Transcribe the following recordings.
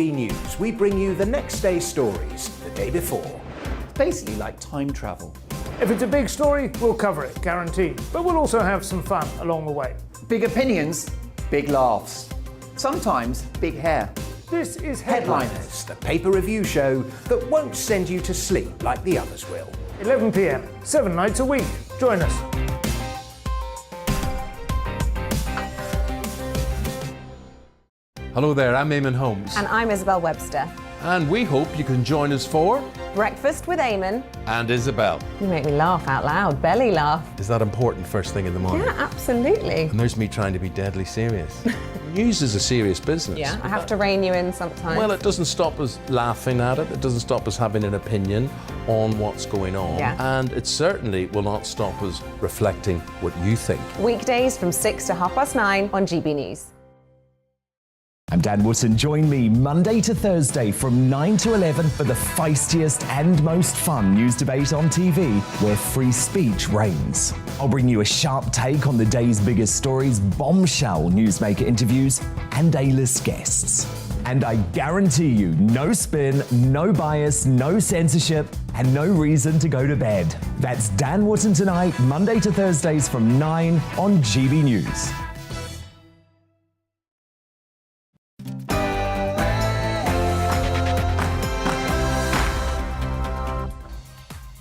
News, we bring you the next day's stories the day before. Basically like time travel. If it's a big story, we'll cover it, guaranteed. But we'll also have some fun along the way. Big opinions, big laughs. Sometimes big hair. This is Headliners, the paper review show that won't send you to sleep like the others will. 11 p.m, 7 nights a week. Join us. Hello there, I'm Eamon Holmes. And I'm Isabel Webster. And we hope you can join us for Breakfast with Eamon. And Isabel. You make me laugh out loud, belly laugh. Is that important first thing in the morning? Yeah, absolutely. And there's me trying to be deadly serious. News is a serious business. Yeah, I have to rein you in sometimes. Well, it doesn't stop us laughing at it. It doesn't stop us having an opinion on what's going on. Yeah. And it certainly will not stop us reflecting what you think. Weekdays from 6 to 9:30 on GB News. I'm Dan Wootton. Join me Monday to Thursday from 9 to 11 for the feistiest and most fun news debate on TV, where free speech reigns. I'll bring you a sharp take on the day's biggest stories, bombshell newsmaker interviews, and A-list guests. And I guarantee you, no spin, no bias, no censorship, and no reason to go to bed. That's Dan Wootton tonight, Monday to Thursdays from 9 on GB News.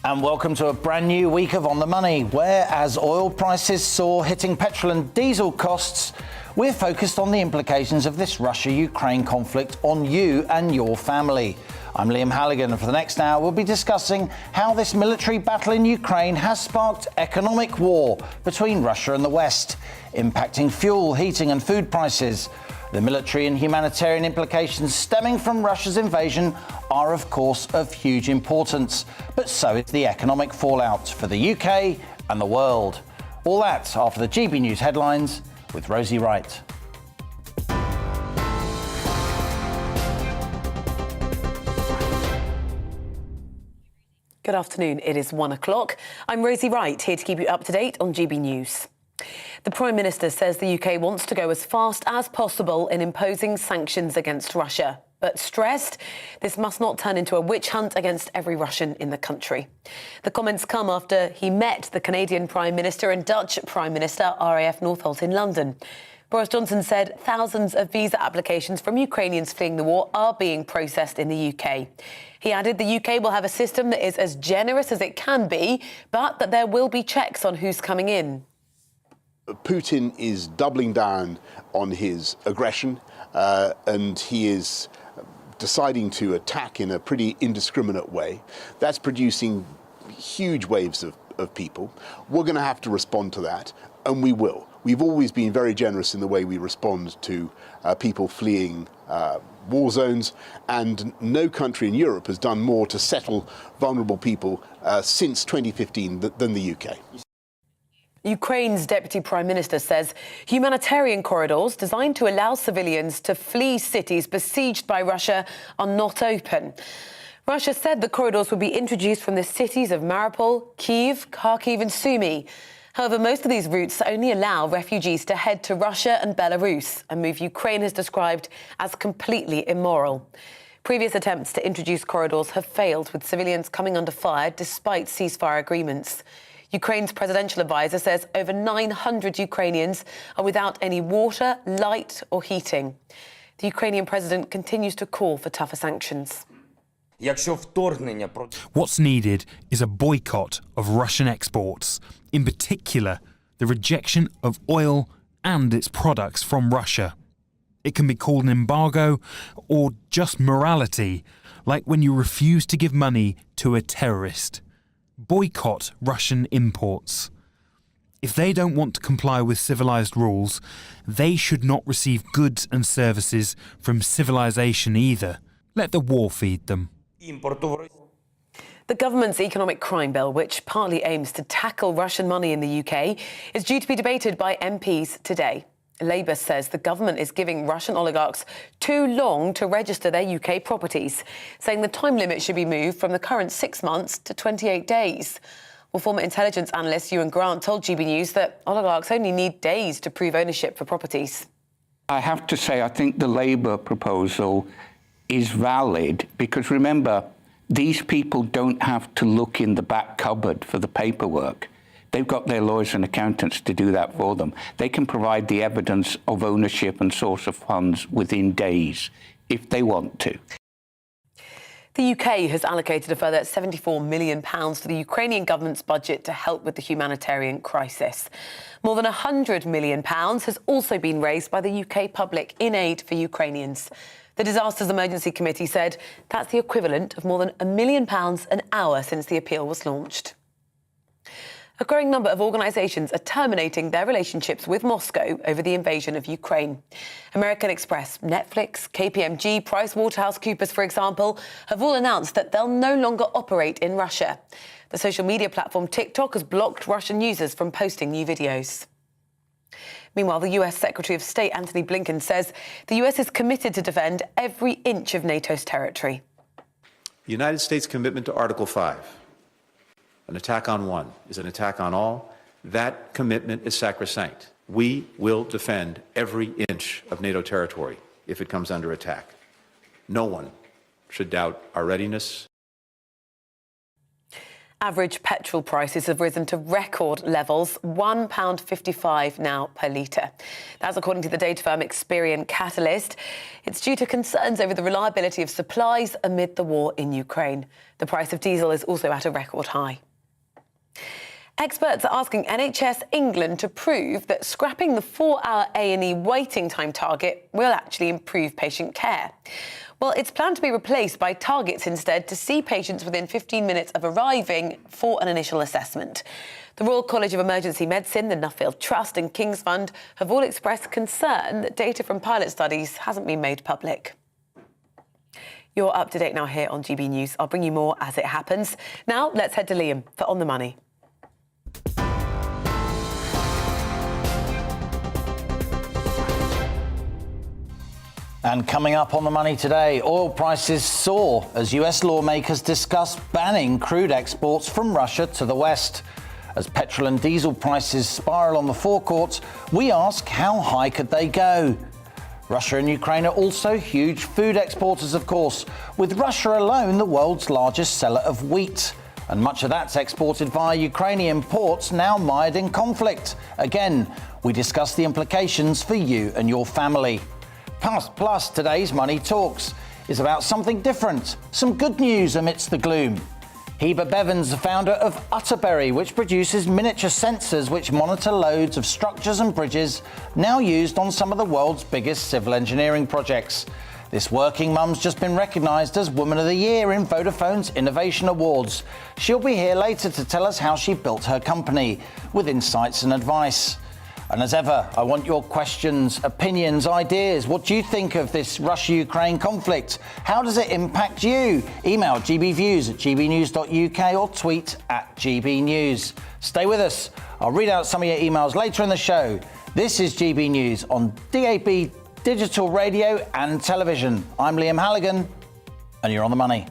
And welcome to a brand new week of On the Money, where as oil prices soar, hitting petrol and diesel costs, we're focused on the implications of this Russia-Ukraine conflict on you and your family. I'm Liam Halligan, and for the next hour we'll be discussing how this military battle in Ukraine has sparked economic war between Russia and the West, impacting fuel, heating and food prices. The military and humanitarian implications stemming from Russia's invasion are, of course, of huge importance, but so is the economic fallout for the UK and the world. All that after the GB News headlines with Rosie Wright. Good afternoon. It is 1 o'clock. I'm Rosie Wright, here to keep you up to date on GB News. The Prime Minister says the UK wants to go as fast as possible in imposing sanctions against Russia, but stressed this must not turn into a witch hunt against every Russian in the country. The comments come after he met the Canadian Prime Minister and Dutch Prime Minister RAF Northolt in London. Boris Johnson said thousands of visa applications from Ukrainians fleeing the war are being processed in the UK. He added the UK will have a system that is as generous as it can be, but that there will be checks on who's coming in. Putin is doubling down on his aggression and he is deciding to attack in a pretty indiscriminate way. That's producing huge waves of people. We're going to have to respond to that, and we will. We've always been very generous in the way we respond to people fleeing war zones, and no country in Europe has done more to settle vulnerable people since 2015 than the UK. Ukraine's Deputy Prime Minister says humanitarian corridors designed to allow civilians to flee cities besieged by Russia are not open. Russia said the corridors would be introduced from the cities of Mariupol, Kyiv, Kharkiv and Sumy. However, most of these routes only allow refugees to head to Russia and Belarus, a move Ukraine has described as completely immoral. Previous attempts to introduce corridors have failed, with civilians coming under fire despite ceasefire agreements. Ukraine's presidential advisor says over 900 Ukrainians are without any water, light or heating. The Ukrainian president continues to call for tougher sanctions. What's needed is a boycott of Russian exports, in particular the rejection of oil and its products from Russia. It can be called an embargo or just morality, like when you refuse to give money to a terrorist. Boycott Russian imports. If they don't want to comply with civilized rules, they should not receive goods and services from civilization either. Let the war feed them. The government's economic crime bill, which partly aims to tackle Russian money in the UK, is due to be debated by MPs today. Labour says the government is giving Russian oligarchs too long to register their UK properties, saying the time limit should be moved from the current 6 months to 28 days. Well, former intelligence analyst Ewan Grant told GB News that oligarchs only need days to prove ownership for properties. I have to say, I think the Labour proposal is valid because, remember, these people don't have to look in the back cupboard for the paperwork. They've got their lawyers and accountants to do that for them. They can provide the evidence of ownership and source of funds within days if they want to. The UK has allocated a further £74 million to the Ukrainian government's budget to help with the humanitarian crisis. More than £100 million has also been raised by the UK public in aid for Ukrainians. The Disasters Emergency Committee said that's the equivalent of more than £1 million an hour since the appeal was launched. A growing number of organisations are terminating their relationships with Moscow over the invasion of Ukraine. American Express, Netflix, KPMG, PricewaterhouseCoopers, for example, have all announced that they'll no longer operate in Russia. The social media platform TikTok has blocked Russian users from posting new videos. Meanwhile, the US Secretary of State Antony Blinken says the US is committed to defend every inch of NATO's territory. The United States' commitment to Article 5, an attack on one is an attack on all. That commitment is sacrosanct. We will defend every inch of NATO territory if it comes under attack. No one should doubt our readiness. Average petrol prices have risen to record levels, £1.55 now per litre. That's according to the data firm Experian Catalyst. It's due to concerns over the reliability of supplies amid the war in Ukraine. The price of diesel is also at a record high. Experts are asking NHS England to prove that scrapping the 4-hour A&E waiting time target will actually improve patient care. Well, it's planned to be replaced by targets instead to see patients within 15 minutes of arriving for an initial assessment. The Royal College of Emergency Medicine, the Nuffield Trust and King's Fund have all expressed concern that data from pilot studies hasn't been made public. You're up to date now here on GB News. I'll bring you more as it happens. Now, let's head to Liam for On the Money. And coming up on the money today, oil prices soar as US lawmakers discuss banning crude exports from Russia to the West. As petrol and diesel prices spiral on the forecourt, we ask how high could they go? Russia and Ukraine are also huge food exporters, of course, with Russia alone the world's largest seller of wheat. And much of that's exported via Ukrainian ports now mired in conflict. Again, we discuss the implications for you and your family. Plus, today's Money Talks is about something different, some good news amidst the gloom. Heba Bevans, the founder of Utterberry, which produces miniature sensors which monitor loads of structures and bridges now used on some of the world's biggest civil engineering projects. This working mum's just been recognised as Woman of the Year in Vodafone's Innovation Awards. She'll be here later to tell us how she built her company, with insights and advice. And as ever, I want your questions, opinions, ideas. What do you think of this Russia-Ukraine conflict? How does it impact you? Email gbviews@gbnews.uk or tweet @gbnews. Stay with us. I'll read out some of your emails later in the show. This is GB News on DAB, digital radio and television. I'm Liam Halligan, and you're on the money.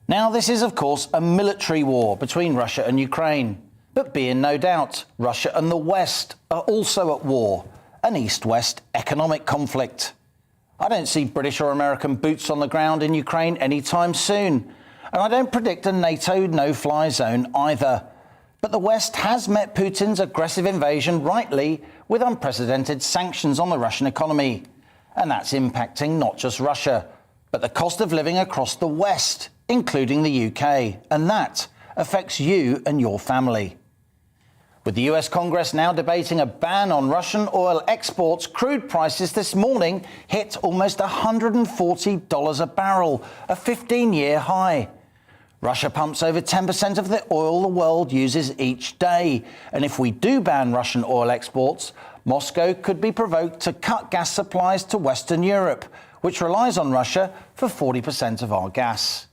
Now, this is, of course, a military war between Russia and Ukraine. But be in no doubt, Russia and the West are also at war, an East-West economic conflict. I don't see British or American boots on the ground in Ukraine anytime soon. And I don't predict a NATO no-fly zone either. But the West has met Putin's aggressive invasion rightly with unprecedented sanctions on the Russian economy. And that's impacting not just Russia, but the cost of living across the West, including the UK, and that affects you and your family. With the US Congress now debating a ban on Russian oil exports, crude prices this morning hit almost $140 a barrel, a 15-year high. Russia pumps over 10% of the oil the world uses each day, and if we do ban Russian oil exports, Moscow could be provoked to cut gas supplies to Western Europe, which relies on Russia for 40% of our gas.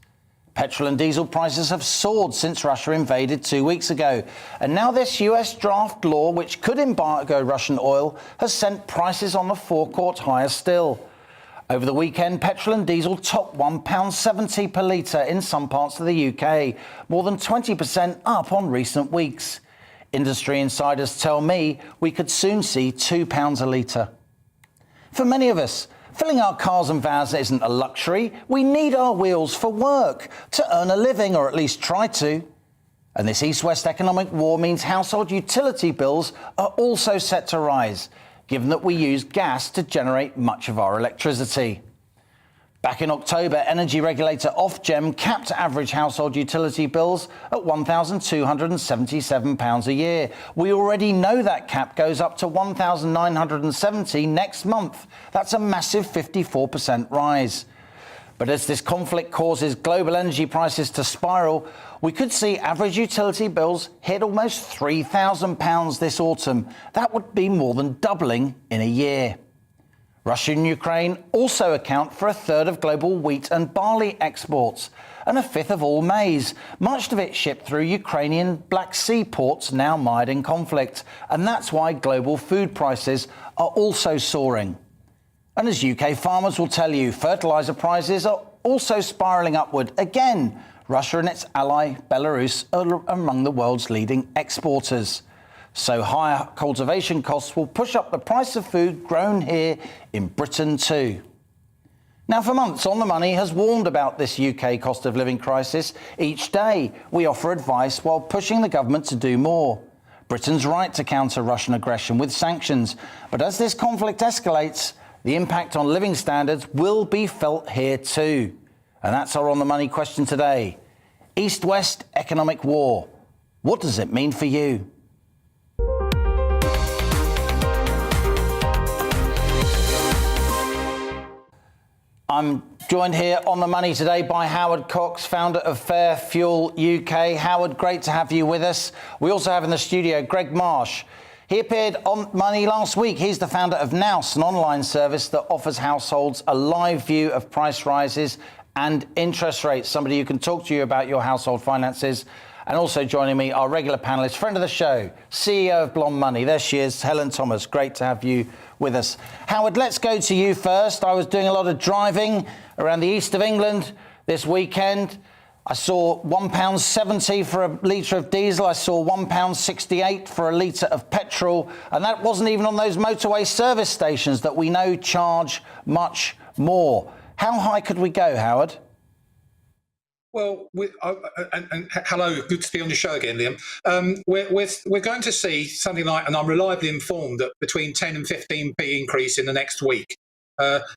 Petrol and diesel prices have soared since Russia invaded 2 weeks ago. And now this US draft law, which could embargo Russian oil, has sent prices on the forecourt higher still. Over the weekend, petrol and diesel topped £1.70 per litre in some parts of the UK, more than 20% up on recent weeks. Industry insiders tell me we could soon see £2 a litre. For many of us, filling our cars and vans isn't a luxury. We need our wheels for work, to earn a living, or at least try to. And this East-West economic war means household utility bills are also set to rise, given that we use gas to generate much of our electricity. Back in October, energy regulator Ofgem capped average household utility bills at £1,277 a year. We already know that cap goes up to £1,970 next month. That's a massive 54% rise. But as this conflict causes global energy prices to spiral, we could see average utility bills hit almost £3,000 this autumn. That would be more than doubling in a year. Russia and Ukraine also account for a third of global wheat and barley exports and a fifth of all maize, much of it shipped through Ukrainian Black Sea ports now mired in conflict. And that's why global food prices are also soaring. And as UK farmers will tell you, fertiliser prices are also spiralling upward again. Russia and its ally Belarus are among the world's leading exporters. So higher cultivation costs will push up the price of food grown here in Britain too. Now, for months, On the Money has warned about this UK cost of living crisis. Each day, we offer advice while pushing the government to do more. Britain's right to counter Russian aggression with sanctions. But as this conflict escalates, the impact on living standards will be felt here too. And that's our On the Money question today. East-West economic war. What does it mean for you? I'm joined here on The Money today by Howard Cox, founder of Fair Fuel UK. Howard, great to have you with us. We also have in the studio Greg Marsh. He appeared on Money last week. He's the founder of Nous, an online service that offers households a live view of price rises and interest rates, somebody who can talk to you about your household finances. And also joining me, our regular panellist, friend of the show, CEO of Blonde Money. There she is, Helen Thomas. Great to have you with us. Howard, let's go to you first. I was doing a lot of driving around the east of England this weekend. I saw £1.70 for a litre of diesel. I saw £1.68 for a litre of petrol. And that wasn't even on those motorway service stations that we know charge much more. How high could we go, Howard? Well, and hello, good to be on your show again, Liam. We're going to see something like, and I'm reliably informed, that between 10 and 15p increase in the next week.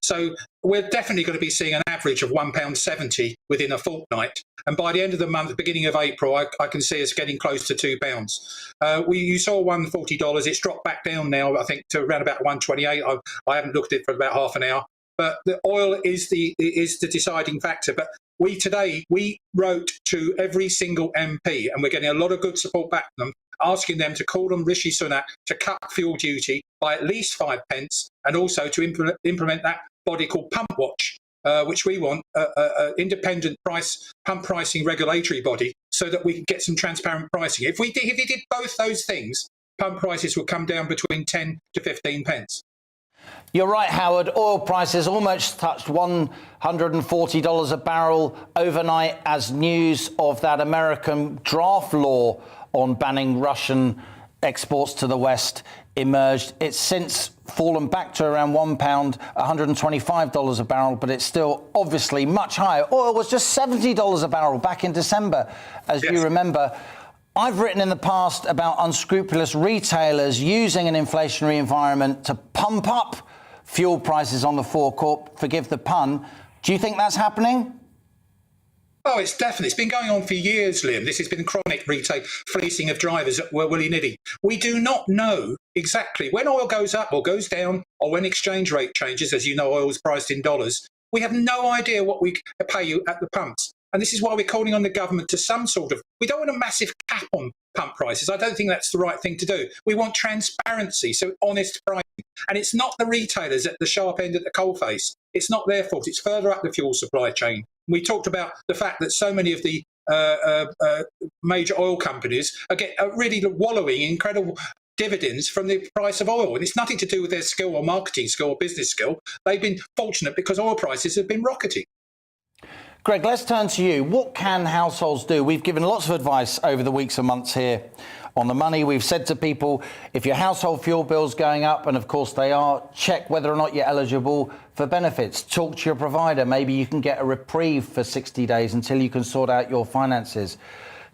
So we're definitely going to be seeing an average of £1.70 within a fortnight. And by the end of the month, beginning of April, I can see us getting close to £2. You saw $140. It's dropped back down now, I think, to around about 128. I haven't looked at it for about half an hour. But the oil is the deciding factor. But we wrote to every single MP, and we're getting a lot of good support back from them, asking them to call on Rishi Sunak to cut fuel duty by at least 5 pence, and also to implement that body called Pump Watch, which we want an independent pump pricing regulatory body, so that we can get some transparent pricing. If we did both those things, pump prices would come down between 10 to 15 pence. You're right, Howard. Oil prices almost touched $140 a barrel overnight as news of that American draft law on banning Russian exports to the West emerged. It's since fallen back to around £1, $125 a barrel, but it's still obviously much higher. Oil was just $70 a barrel back in December, as you remember. I've written in the past about unscrupulous retailers using an inflationary environment to pump up fuel prices on the forecourt, forgive the pun. Do you think that's happening? Oh, it's been going on for years, Liam. This has been chronic retail fleecing of drivers willy-nilly. We do not know exactly when oil goes up or goes down, or when exchange rate changes. As you know, oil is priced in dollars. We have no idea what we pay you at the pumps. And this is why we're calling on the government to some sort of... We don't want a massive cap on pump prices. I don't think that's the right thing to do. We want transparency, so honest pricing. And it's not the retailers at the sharp end of the coalface. It's not their fault. It's further up the fuel supply chain. We talked about the fact that so many of the major oil companies are really wallowing in incredible dividends from the price of oil. And it's nothing to do with their skill or marketing skill or business skill. They've been fortunate because oil prices have been rocketing. Greg, let's turn to you. What can households do? We've given lots of advice over the weeks and months here on the money. We've said to people, if your household fuel bill's going up, and of course they are, check whether or not you're eligible for benefits. Talk to your provider. Maybe you can get a reprieve for 60 days until you can sort out your finances.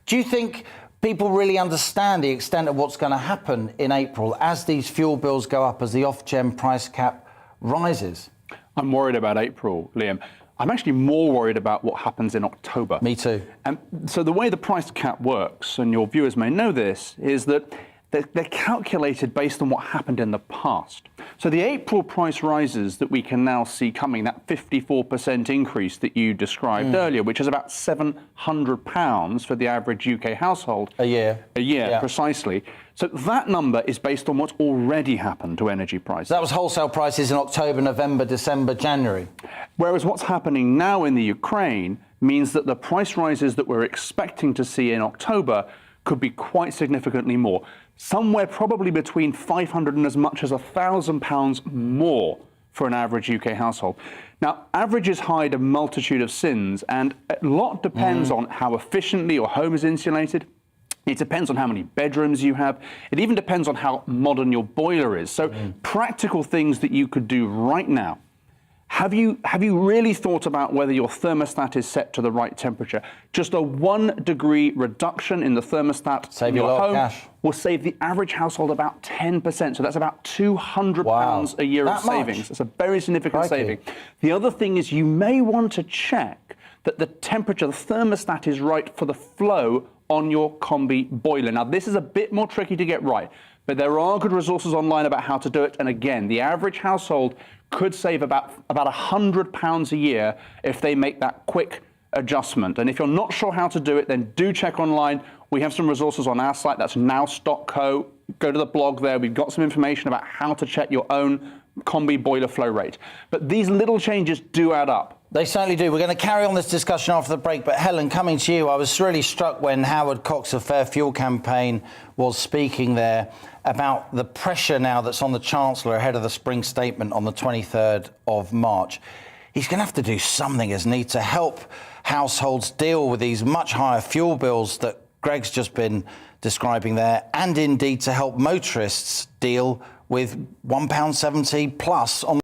Do you think people really understand the extent of what's going to happen in April as these fuel bills go up, as the Ofgem price cap rises? I'm worried about April, Liam. I'm actually more worried about what happens in October. Me too. And so the way the price cap works, and your viewers may know this, is that they're calculated based on what happened in the past. So the April price rises that we can now see coming, that 54% increase that you described earlier, which is about £700 for the average UK household. A year. A year, precisely. So that number is based on what's already happened to energy prices. That was wholesale prices in October, November, December, January. Whereas what's happening now in the Ukraine means that the price rises that we're expecting to see in October could be quite significantly more. Somewhere probably between £500 and as much as £1,000 more for an average UK household. Now, averages hide a multitude of sins, and a lot depends on how efficiently your home is insulated. It depends on how many bedrooms you have. It even depends on how modern your boiler is. So practical things that you could do right now. Have you really thought about whether your thermostat is set to the right temperature? Just a 1 degree reduction in the thermostat in your home will save the average household about 10%. So that's about £200 a year of savings. That's a very significant saving. The other thing is you may want to check that the temperature, the thermostat is right for the flow on your combi boiler. Now, this is a bit more tricky to get right, but there are good resources online about how to do it. And again, the average household could save about £100 a year if they make that quick adjustment. And if you're not sure how to do it, then do check online. We have some resources on our site. That's now.co. Go to the blog there. We've got some information about how to check your own combi boiler flow rate. But these little changes do add up. They certainly do. We're going to carry on this discussion after the break. But Helen, coming to you, I was really struck when Howard Cox of Fair Fuel Campaign was speaking there about the pressure now that's on the Chancellor ahead of the spring statement on the 23rd of March. He's going to have to do something, isn't he, to help households deal with these much higher fuel bills that Greg's just been describing there, and indeed to help motorists deal with £1.70 plus on.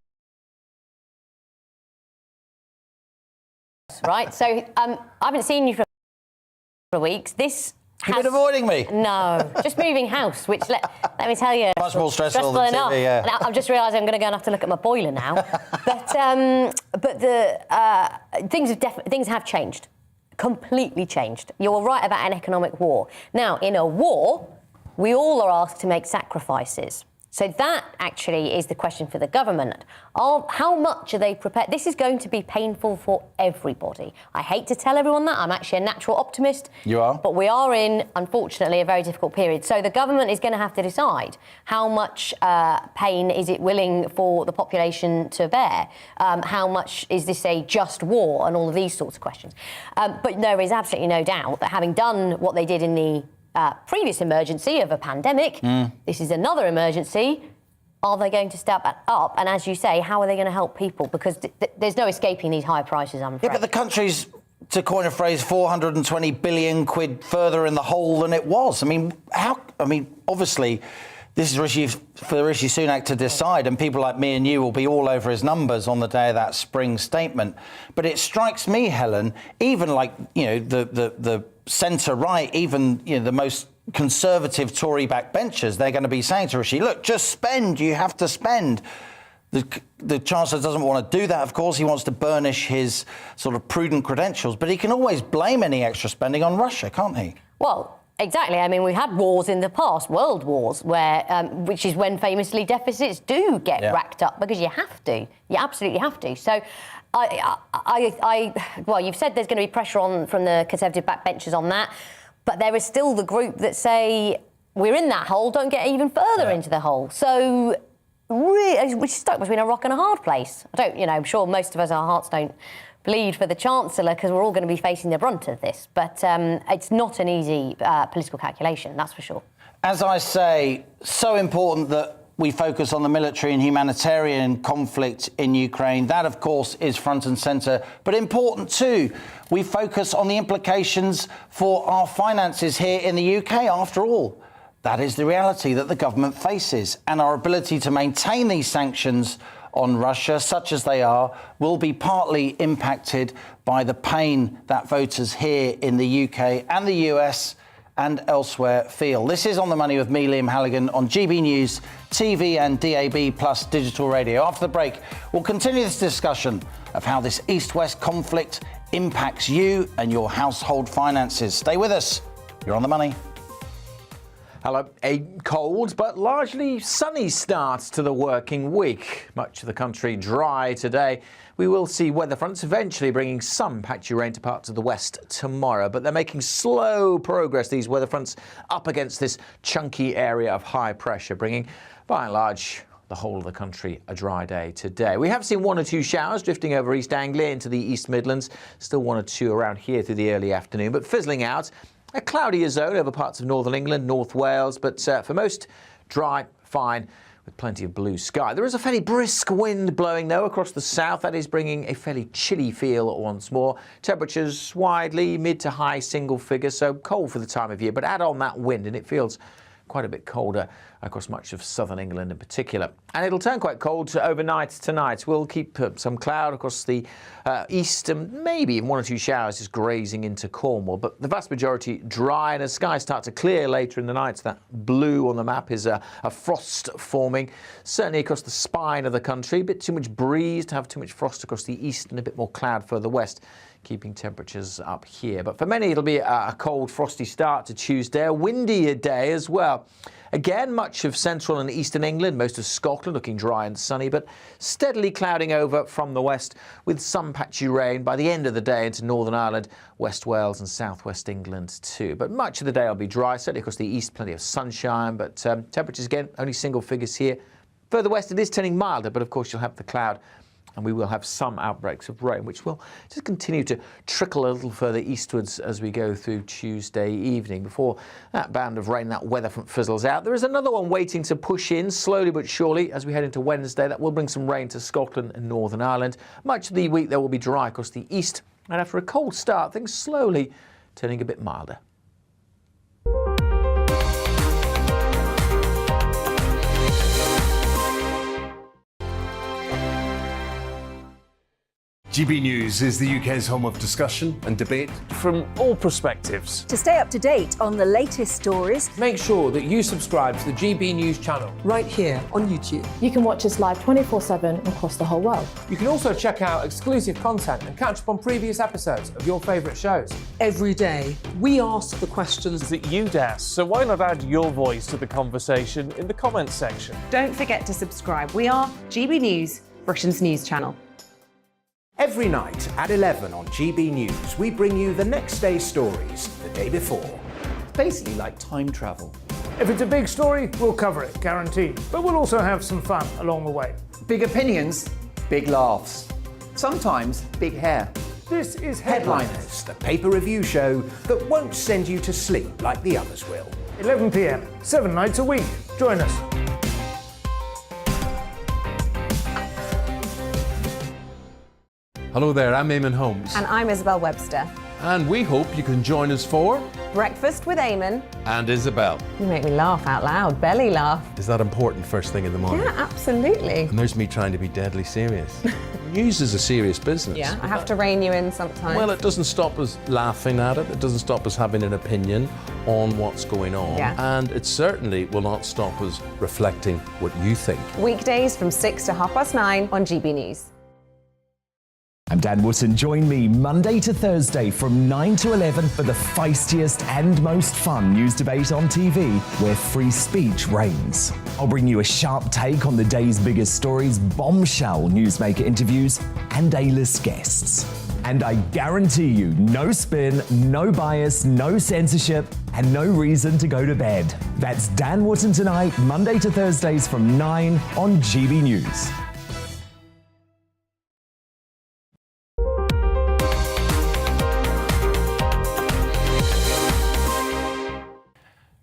Right, so I haven't seen you for weeks. You've been avoiding me. No, just moving house, which let me tell you, much more stressful than enough. TV, yeah. I've just realised I'm going to go and have to look at my boiler now. but things have changed, completely changed. You're right about an economic war. Now, in a war, we all are asked to make sacrifices. So that actually is the question for the government. How much are they prepared? This is going to be painful for everybody. I hate to tell everyone that. I'm actually a natural optimist. You are? But we are in, unfortunately, a very difficult period. So the government is going to have to decide how much pain is it willing for the population to bear? How much is this a just war? And all of these sorts of questions. But there is absolutely no doubt that having done what they did in the previous emergency of a pandemic, this is another emergency. Are they going to step up? And as you say, how are they going to help people? Because there's no escaping these high prices, I'm afraid. Yeah, but the country's, to coin a phrase, 420 billion quid further in the hole than it was. I mean, obviously, this is for Rishi Sunak to decide, and people like me and you will be all over his numbers on the day of that spring statement. But it strikes me, Helen, even like, the centre-right, even, the most conservative Tory backbenchers, they're going to be saying to Rishi, look, just spend, you have to spend. The Chancellor doesn't want to do that, of course. He wants to burnish his sort of prudent credentials, but he can always blame any extra spending on Russia, can't he? Well, exactly. I mean, we've had wars in the past, world wars, where which is when famously deficits do get racked up because you have to. You absolutely have to. So, well, you've said there's going to be pressure from the Conservative backbenchers on that, but there is still the group that say we're in that hole, don't get even further into the hole. So, really, we're stuck between a rock and a hard place. I'm sure most of us, our hearts don't bleed for the Chancellor because we're all going to be facing the brunt of this. But it's not an easy political calculation, that's for sure. As I say, so important that we focus on the military and humanitarian conflict in Ukraine. That, of course, is front and centre. But important, too, we focus on the implications for our finances here in the UK. After all, That is the reality that the government faces, and our ability to maintain these sanctions on Russia, such as they are, will be partly impacted by the pain that voters here in the UK and the US and elsewhere feel. This is On the Money with me, Liam Halligan, on GB News, TV and DAB plus digital radio. After the break, we'll continue this discussion of how this East-West conflict impacts you and your household finances. Stay with us. You're On the Money. Hello. A cold but largely sunny start to the working week. Much of the country dry today. We will see weather fronts eventually bringing some patchy rain to parts of the west tomorrow, but they're making slow progress, these weather fronts, up against this chunky area of high pressure, bringing, by and large, the whole of the country a dry day today. We have seen one or two showers drifting over East Anglia into the East Midlands, still one or two around here through the early afternoon, but fizzling out. A cloudier zone over parts of northern England, North Wales, but for most, dry, fine, with plenty of blue sky. There is a fairly brisk wind blowing, though, across the south. That is bringing a fairly chilly feel once more. Temperatures widely mid to high single figures, so cold for the time of year, but add on that wind and it feels quite a bit colder across much of southern England in particular. And it'll turn quite cold overnight tonight. We'll keep some cloud across the east and maybe even one or two showers just grazing into Cornwall, but the vast majority dry, and as skies start to clear later in the night, that blue on the map is a frost forming, certainly across the spine of the country. A bit too much breeze to have too much frost across the east and a bit more cloud further west, keeping temperatures up here. But for many, it'll be a cold, frosty start to Tuesday, a windier day as well. Again, much of central and eastern England, most of Scotland looking dry and sunny, but steadily clouding over from the west with some patchy rain by the end of the day into Northern Ireland, West Wales and southwest England too. But much of the day will be dry, certainly across the east, plenty of sunshine, but temperatures again, only single figures here. Further west, it is turning milder, but of course you'll have the cloud, and we will have some outbreaks of rain, which will just continue to trickle a little further eastwards as we go through Tuesday evening. Before that band of rain, that weather front fizzles out, there is another one waiting to push in slowly but surely as we head into Wednesday. That will bring some rain to Scotland and Northern Ireland. Much of the week there will be dry across the east, and after a cold start, things slowly turning a bit milder. GB News is the UK's home of discussion and debate from all perspectives. To stay up to date on the latest stories, make sure that you subscribe to the GB News channel right here on YouTube. You can watch us live 24/7 across the whole world. You can also check out exclusive content and catch up on previous episodes of your favourite shows. Every day, we ask the questions that you'd ask, so why not add your voice to the conversation in the comments section? Don't forget to subscribe. We are GB News, Britain's news channel. Every night at 11 on GB News, we bring you the next day's stories the day before. It's basically like time travel. If it's a big story, we'll cover it, guaranteed. But we'll also have some fun along the way. Big opinions, big laughs. Sometimes big hair. This is Headliners, the paper review show that won't send you to sleep like the others will. 11 p.m, 7 nights a week. Join us. Hello there, I'm Eamon Holmes. And I'm Isabel Webster. And we hope you can join us for Breakfast with Eamon and Isabel. You make me laugh out loud, belly laugh. Is that important first thing in the morning? Yeah, absolutely. And there's me trying to be deadly serious. News is a serious business. Yeah, I have to rein you in sometimes. Well, it doesn't stop us laughing at it. It doesn't stop us having an opinion on what's going on. Yeah. And it certainly will not stop us reflecting what you think. Weekdays from 6 to 9:30 on GB News. I'm Dan Wootton. Join me Monday to Thursday from 9 to 11 for the feistiest and most fun news debate on TV, where free speech reigns. I'll bring you a sharp take on the day's biggest stories, bombshell newsmaker interviews, and A-list guests. And I guarantee you, no spin, no bias, no censorship, and no reason to go to bed. That's Dan Wootton tonight, Monday to Thursdays from 9 on GB News.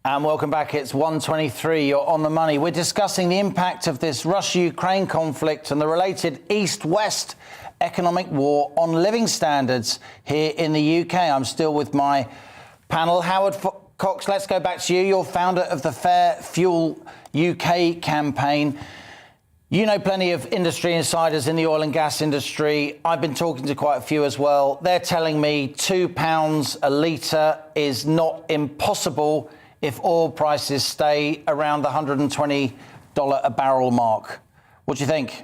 And welcome back. It's 1:23. You're on the money. We're discussing the impact of this Russia-Ukraine conflict and the related East-West economic war on living standards here in the UK. I'm still with my panel. Howard Cox, let's go back to you. You're founder of the Fair Fuel UK campaign. You know plenty of industry insiders in the oil and gas industry. I've been talking to quite a few as well. They're telling me £2 a litre is not impossible if oil prices stay around the $120 a barrel mark. What do you think?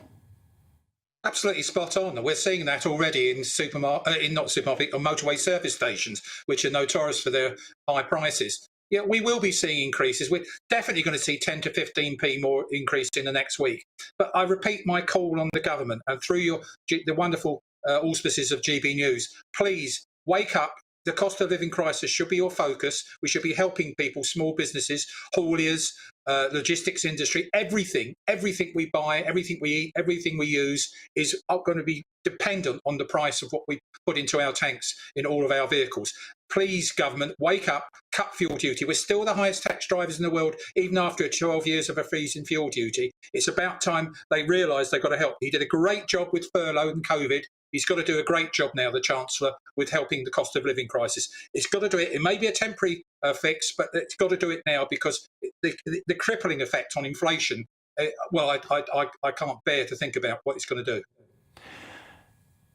Absolutely spot on. We're seeing that already in motorway service stations, which are notorious for their high prices. Yeah, we will be seeing increases. We're definitely going to see 10 to 15p more increase in the next week. But I repeat my call on the government and through the wonderful auspices of GB News, please wake up. The cost of living crisis should be your focus. We should be helping people, small businesses, hauliers, logistics industry, everything we buy, everything we eat, everything we use is going to be dependent on the price of what we put into our tanks in all of our vehicles. Please, government, wake up, cut fuel duty. We're still the highest tax drivers in the world, even after 12 years of a freeze in fuel duty. It's about time they realise they've got to help. He did a great job with furlough and COVID. He's got to do a great job now, the Chancellor, with helping the cost of living crisis. It's got to do it. It may be a temporary fix, but it's got to do it now because the crippling effect on inflation, I can't bear to think about what it's going to do.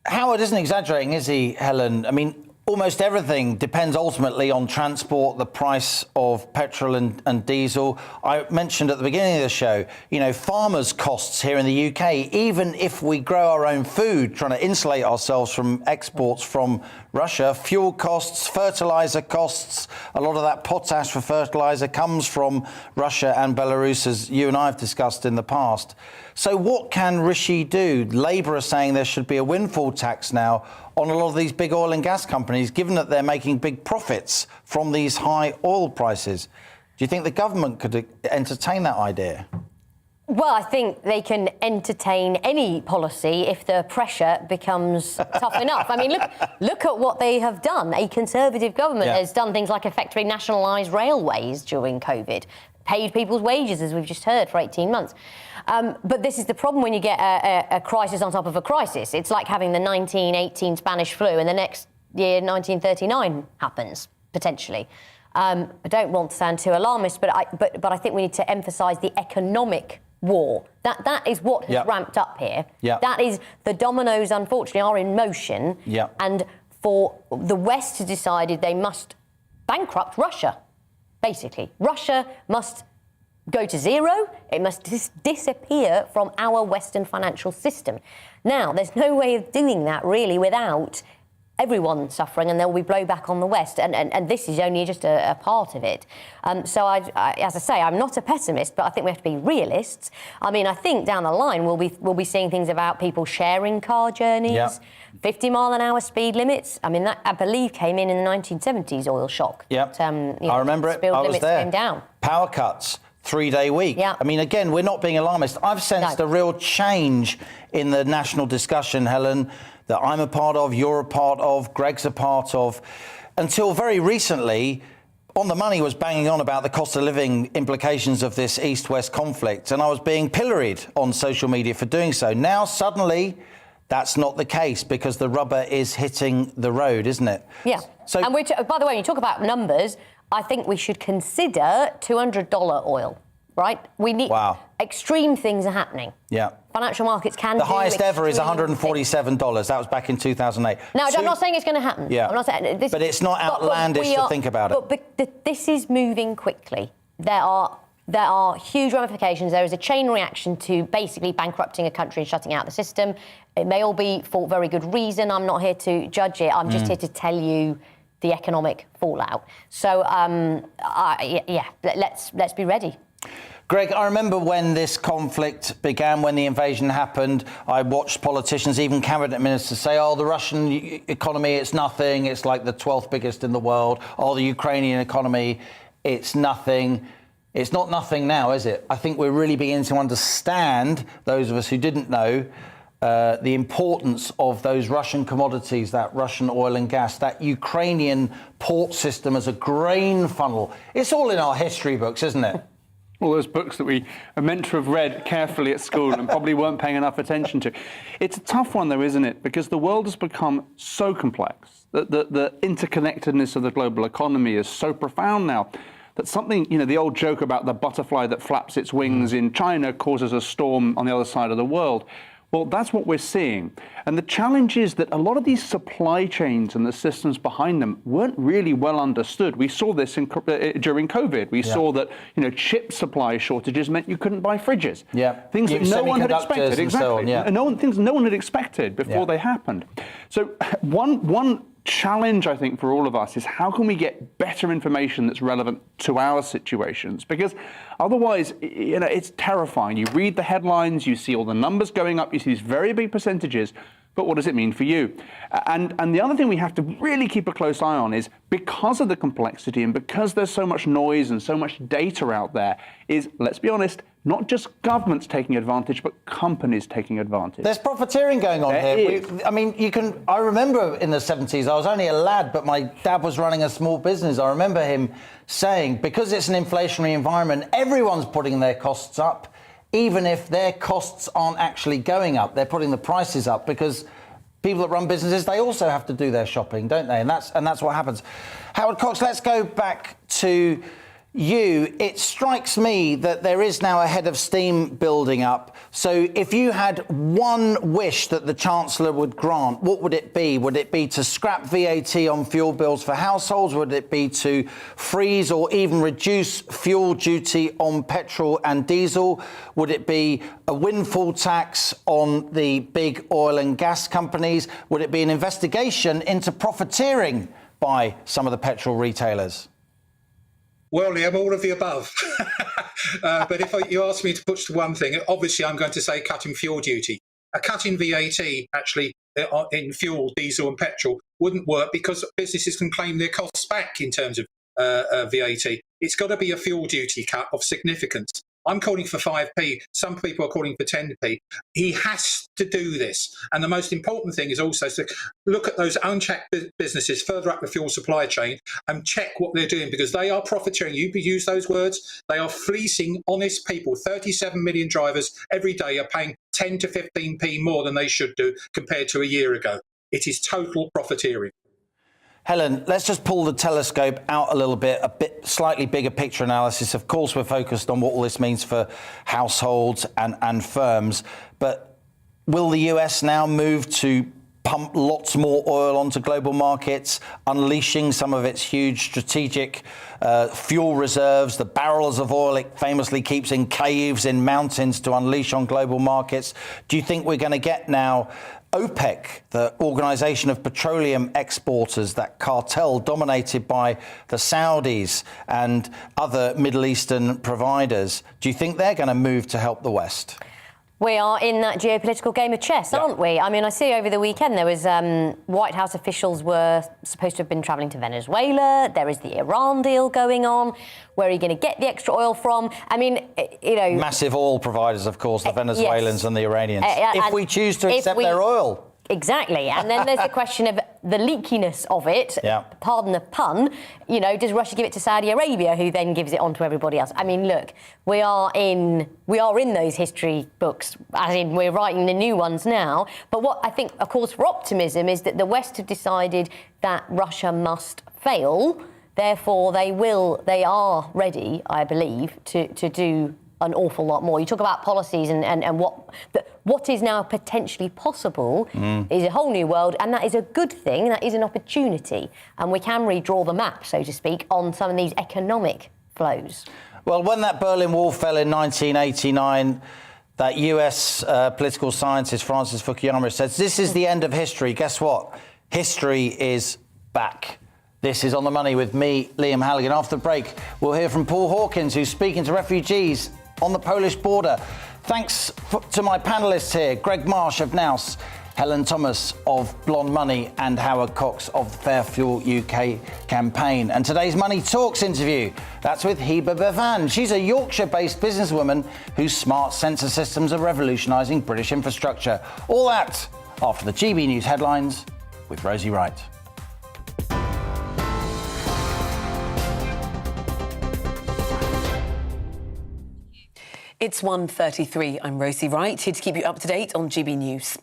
Howard isn't exaggerating, is he, Helen? I mean, almost everything depends ultimately on transport, the price of petrol and diesel. I mentioned at the beginning of the show, you know, farmers' costs here in the UK, even if we grow our own food, trying to insulate ourselves from exports from Russia, fuel costs, fertiliser costs, a lot of that potash for fertiliser comes from Russia and Belarus, as you and I have discussed in the past. So what can Rishi do? Labour are saying there should be a windfall tax now on a lot of these big oil and gas companies, given that they're making big profits from these high oil prices. Do you think the government could entertain that idea? Well, I think they can entertain any policy if the pressure becomes tough enough. I mean, look at what they have done. A Conservative government has done things like effectively nationalise railways during COVID, paid people's wages, as we've just heard, for 18 months. But this is the problem when you get a crisis on top of a crisis. It's like having the 1918 Spanish flu and the next year, 1939, happens, potentially. I don't want to sound too alarmist, but I think we need to emphasise the economic war. That is what has ramped up here. That is, the dominoes, unfortunately, are in motion. And for the West has decided they must bankrupt Russia, basically. Russia must go to zero. It must disappear from our Western financial system. Now, there's no way of doing that, really, without everyone suffering, and there will be blowback on the West, and this is only just a part of it. So, as I say, I'm not a pessimist, but I think we have to be realists. I mean, I think down the line we'll be seeing things about people sharing car journeys, 50-mile-an-hour speed limits. I mean, that, I believe, came in the 1970s oil shock. I remember it. I was there. Came down. Power cuts. 3-day week. I mean, again, we're not being alarmist. I've sensed a real change in the national discussion, Helen, that I'm a part of, you're a part of, Greg's a part of. Until very recently, On the Money was banging on about the cost of living implications of this East-West conflict, and I was being pilloried on social media for doing so. Now, suddenly, that's not the case because the rubber is hitting the road, isn't it? Yeah. So, and by the way, when you talk about numbers, I think we should consider $200 oil, right? We need extreme things are happening. Financial markets can the highest ever is $147. That was back in 2008. No, I'm not saying it's going to happen. I'm not saying this, but it's not outlandish to think about it. But this is moving quickly. There are huge ramifications. There is a chain reaction to basically bankrupting a country and shutting out the system. It may all be for very good reason. I'm not here to judge it. I'm just here to tell you the economic fallout. So, let's be ready. Greg, I remember when this conflict began, when the invasion happened, I watched politicians, even cabinet ministers, say, oh, the Russian economy, it's nothing. It's like the 12th biggest in the world. Oh, the Ukrainian economy, it's nothing. It's not nothing now, is it? I think we're really beginning to understand, those of us who didn't know, the importance of those Russian commodities, that Russian oil and gas, that Ukrainian port system as a grain funnel. It's all in our history books, isn't it? All those books that we are meant to have read carefully at school and probably weren't paying enough attention to. It's a tough one, though, isn't it? Because the world has become so complex, that the interconnectedness of the global economy is so profound now, that something, the old joke about the butterfly that flaps its wings in China causes a storm on the other side of the world. Well, that's what we're seeing. And the challenge is that a lot of these supply chains and the systems behind them weren't really well understood. We saw this during COVID. We saw that, chip supply shortages meant you couldn't buy fridges. Yeah. Things that no one had expected. And so on, yeah. Things no one had expected before they happened. So one challenge, I think, for all of us is how can we get better information that's relevant to our situations? Because otherwise, it's terrifying. You read the headlines, you see all the numbers going up, you see these very big percentages, but what does it mean for you? And the other thing we have to really keep a close eye on is, because of the complexity and because there's so much noise and so much data out there, is, let's be honest, not just governments taking advantage, but companies taking advantage. There's profiteering going on here. I remember in the 70s, I was only a lad, but my dad was running a small business. I remember him saying, because it's an inflationary environment, everyone's putting their costs up, even if their costs aren't actually going up. They're putting the prices up because people that run businesses, they also have to do their shopping, don't they? And that's what happens. Howard Cox, let's go back to you. It strikes me that there is now a head of steam building up. So if you had one wish that the Chancellor would grant, what would it be? Would it be to scrap VAT on fuel bills for households? Would it be to freeze or even reduce fuel duty on petrol and diesel? Would it be a windfall tax on the big oil and gas companies? Would it be an investigation into profiteering by some of the petrol retailers? Well, Liam, all of the above. But if you ask me to push to one thing, obviously I'm going to say cutting fuel duty. A cut in VAT, actually, in fuel, diesel and petrol wouldn't work because businesses can claim their costs back in terms of VAT. It's got to be a fuel duty cut of significance. I'm calling for 5p. Some people are calling for 10p. He has to do this. And the most important thing is also to look at those unchecked businesses further up the fuel supply chain and check what they're doing, because they are profiteering. You use those words. They are fleecing honest people. 37 million drivers every day are paying 10 to 15p more than they should do compared to a year ago. It is total profiteering. Helen, let's just pull the telescope out a bit slightly bigger picture analysis. Of course, we're focused on what all this means for households and firms. But will the US now move to pump lots more oil onto global markets, unleashing some of its huge strategic fuel reserves, the barrels of oil it famously keeps in caves, in mountains to unleash on global markets? Do you think we're going to get now OPEC, the Organisation of Petroleum Exporters, that cartel dominated by the Saudis and other Middle Eastern providers, do you think they're going to move to help the West? We are in that geopolitical game of chess, aren't we? I mean, I see over the weekend there was White House officials were supposed to have been travelling to Venezuela. There is the Iran deal going on. Where are you going to get the extra oil from? I mean, Massive oil providers, of course, the Venezuelans and the Iranians. If we choose to accept their oil. Exactly. And then there's the question of the leakiness of it. Yeah. Pardon the pun. Does Russia give it to Saudi Arabia, who then gives it on to everybody else? I mean, look, we are in those history books, as in we're writing the new ones now. But what I think, of course, for optimism is that the West have decided that Russia must fail. Therefore, they are ready, I believe, to do an awful lot more. You talk about policies and what is now potentially possible is a whole new world, and that is a good thing. That is an opportunity, and we can redraw the map, so to speak, on some of these economic flows. Well, when that Berlin Wall fell in 1989, that US political scientist Francis Fukuyama says, this is the end of history. Guess what? History is back. This is On the Money with me, Liam Halligan. After the break, we'll hear from Paul Hawkins, who's speaking to refugees on the Polish border. Thanks to my panellists here, Greg Marsh of Nous, Helen Thomas of Blonde Money, and Howard Cox of the Fair Fuel UK campaign. And today's Money Talks interview, that's with Heba Bevan. She's a Yorkshire-based businesswoman whose smart sensor systems are revolutionising British infrastructure. All that after the GB News headlines with Rosie Wright. It's 1:33. I'm Rosie Wright, here to keep you up to date on GB News.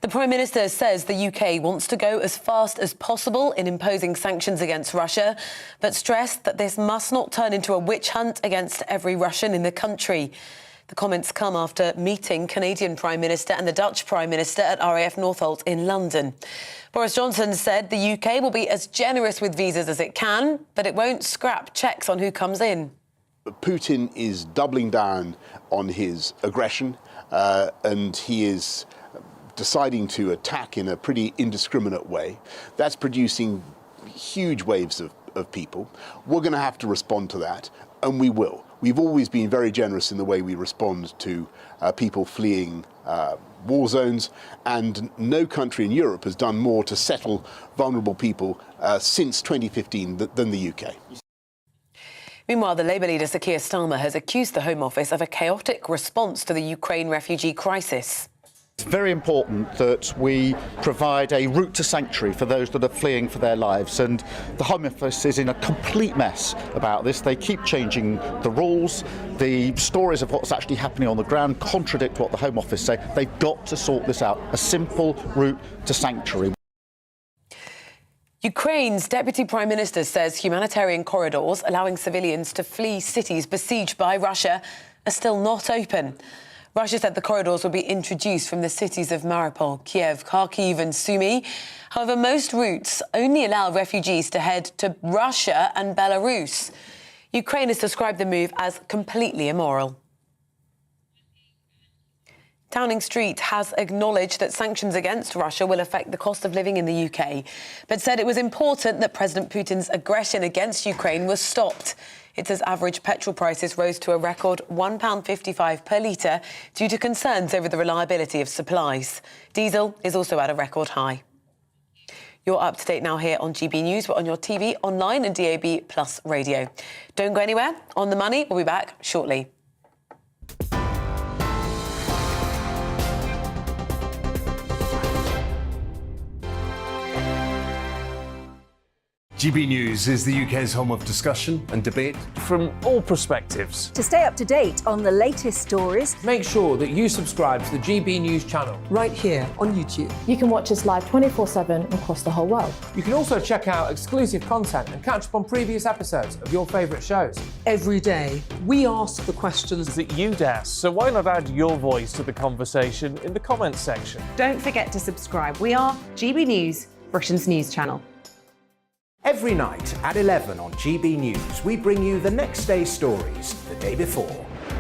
The Prime Minister says the UK wants to go as fast as possible in imposing sanctions against Russia, but stressed that this must not turn into a witch hunt against every Russian in the country. The comments come after meeting Canadian Prime Minister and the Dutch Prime Minister at RAF Northolt in London. Boris Johnson said the UK will be as generous with visas as it can, but it won't scrap checks on who comes in. Putin is doubling down on his aggression and he is deciding to attack in a pretty indiscriminate way. That's producing huge waves of people. We're going to have to respond to that, and we will. We've always been very generous in the way we respond to people fleeing war zones, and no country in Europe has done more to settle vulnerable people since 2015 than the UK. Meanwhile, the Labour leader Sir Keir Starmer has accused the Home Office of a chaotic response to the Ukraine refugee crisis. It's very important that we provide a route to sanctuary for those that are fleeing for their lives, and the Home Office is in a complete mess about this. They keep changing the rules. The stories of what's actually happening on the ground contradict what the Home Office say. They've got to sort this out. A simple route to sanctuary. Ukraine's Deputy Prime Minister says humanitarian corridors allowing civilians to flee cities besieged by Russia are still not open. Russia said the corridors will be introduced from the cities of Mariupol, Kiev, Kharkiv and Sumy. However, most routes only allow refugees to head to Russia and Belarus. Ukraine has described the move as completely immoral. Downing Street has acknowledged that sanctions against Russia will affect the cost of living in the UK, but said it was important that President Putin's aggression against Ukraine was stopped. It says average petrol prices rose to a record £1.55 per litre due to concerns over the reliability of supplies. Diesel is also at a record high. You're up to date now here on GB News. We're on your TV, online and DAB Plus radio. Don't go anywhere. On the Money, we'll be back shortly. GB News is the UK's home of discussion and debate from all perspectives. To stay up to date on the latest stories, make sure that you subscribe to the GB News channel right here on YouTube. You can watch us live 24/7 across the whole world. You can also check out exclusive content and catch up on previous episodes of your favourite shows. Every day, we ask the questions that you'd ask, so why not add your voice to the conversation in the comments section? Don't forget to subscribe. We are GB News, Britain's news channel. Every night at 11 on GB News, we bring you the next day's stories the day before.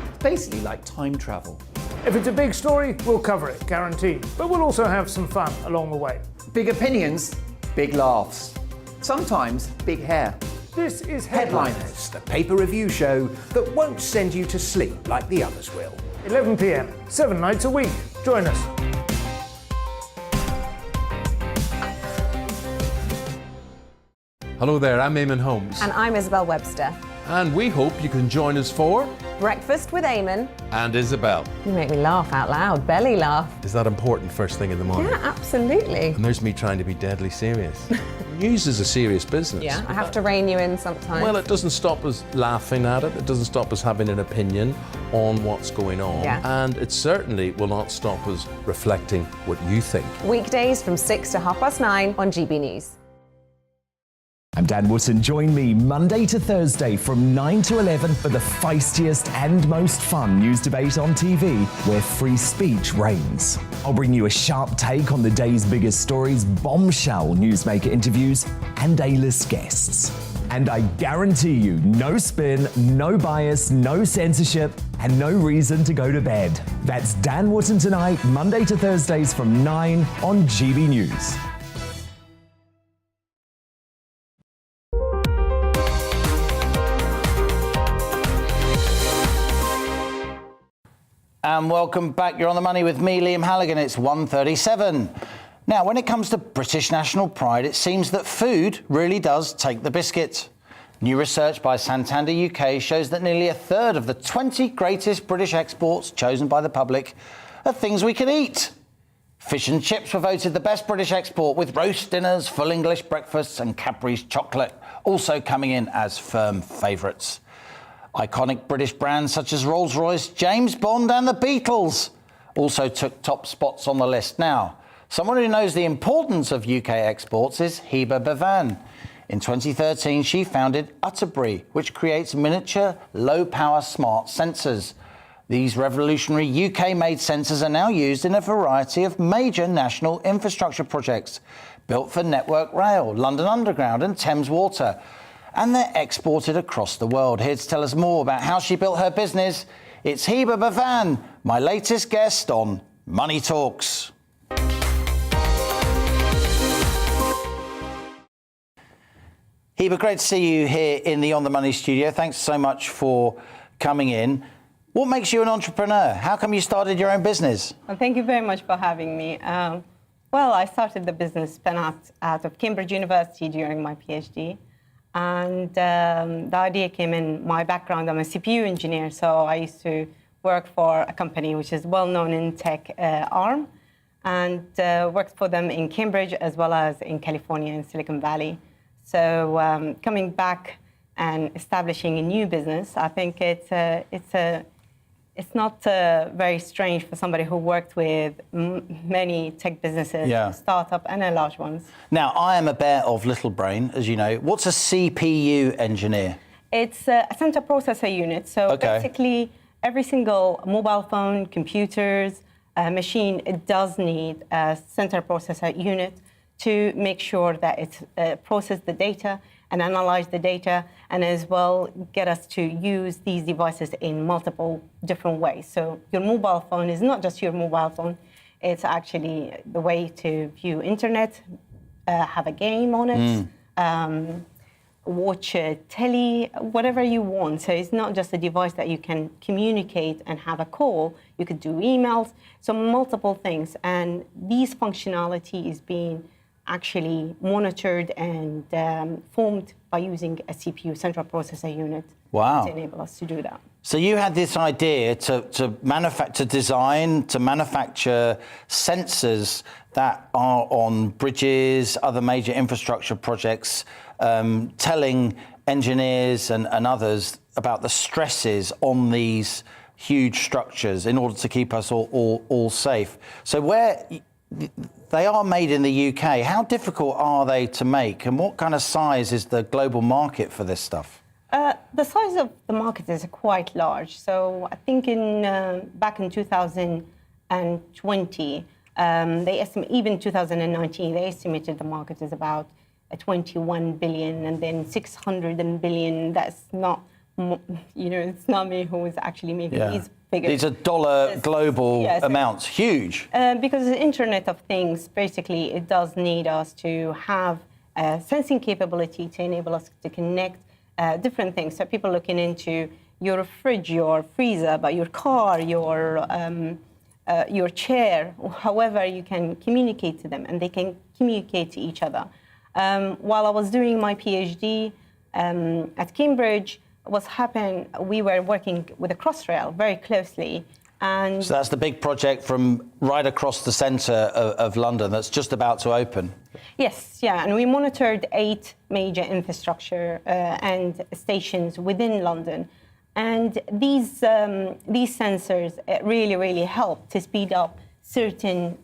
It's basically like time travel. If it's a big story, we'll cover it, guaranteed. But we'll also have some fun along the way. Big opinions, big laughs. Sometimes big hair. This is Headliners, the paper review show that won't send you to sleep like the others will. 11 p.m, 7 nights a week. Join us. Hello there, I'm Eamon Holmes. And I'm Isabel Webster. And we hope you can join us for Breakfast with Eamon and Isabel. You make me laugh out loud, belly laugh. Is that important first thing in the morning? Yeah, absolutely. And there's me trying to be deadly serious. News is a serious business. Yeah, I have to rein you in sometimes. Well, it doesn't stop us laughing at it. It doesn't stop us having an opinion on what's going on. Yeah. And it certainly will not stop us reflecting what you think. Weekdays from 6 to 9:30 on GB News. I'm Dan Wootton. Join me Monday to Thursday from 9 to 11 for the feistiest and most fun news debate on TV, where free speech reigns. I'll bring you a sharp take on the day's biggest stories, bombshell newsmaker interviews, and A-list guests. And I guarantee you, no spin, no bias, no censorship, and no reason to go to bed. That's Dan Wootton tonight, Monday to Thursdays from 9 on GB News. And welcome back. You're on the money with me, Liam Halligan. It's 1:37. Now, when it comes to British national pride, it seems that food really does take the biscuit. New research by Santander UK shows that nearly a third of the 20 greatest British exports chosen by the public are things we can eat. Fish and chips were voted the best British export, with roast dinners, full English breakfasts and Cadbury's chocolate also coming in as firm favourites. Iconic British brands such as Rolls-Royce, James Bond and the Beatles also took top spots on the list. Now, someone who knows the importance of UK exports is Heba Bevan. In 2013, she founded Utterbury, which creates miniature, low-power smart sensors. These revolutionary UK-made sensors are now used in a variety of major national infrastructure projects, built for Network Rail, London Underground and Thames Water. And they're exported across the world. Here to tell us more about how she built her business, it's Heba Bevan, my latest guest on Money Talks. Heba, great to see you here in the On the Money studio. Thanks so much for coming in. What makes you an entrepreneur? How come you started your own business? Well, thank you very much for having me. Well, I started the business spin out of Cambridge University during my PhD. And the idea came in my background. I'm a CPU engineer, so I used to work for a company which is well known in tech, ARM, and worked for them in Cambridge as well as in California and Silicon Valley. So coming back and establishing a new business, I think it's not very strange for somebody who worked with many tech businesses, startup and large ones. Now, I am a bear of little brain, as you know. What's a CPU engineer? It's a central processor unit. So basically, every single mobile phone, computers, machine, it does need a central processor unit to make sure that it processes the data and analyze the data, and as well get us to use these devices in multiple different ways. So your mobile phone is not just your mobile phone, it's actually the way to view internet, have a game on it, watch telly, whatever you want. So it's not just a device that you can communicate and have a call, you could do emails, so multiple things. And these functionality is being actually monitored and formed by using a CPU, central processor unit, to enable us to do that. So you had this idea to manufacture sensors that are on bridges, other major infrastructure projects, telling engineers and others about the stresses on these huge structures in order to keep us all safe. So where they are made in the UK, how difficult are they to make, and what kind of size is the global market for this stuff? The size of the market is quite large. So I think back in 2020, they estimate, even 2019, they estimated the market is about 21 billion, and then 600 billion. That's not, it's not me who is actually making these figures. These are dollar global amounts, huge. Because the Internet of Things, basically, it does need us to have sensing capability to enable us to connect different things. So people looking into your fridge, your freezer, but your car, your chair, however you can communicate to them, and they can communicate to each other. While I was doing my PhD at Cambridge, what's happened, we were working with the Crossrail very closely. And so that's the big project from right across the centre of London that's just about to open. Yes, and we monitored 8 major infrastructure and stations within London. And these sensors really, really help to speed up certain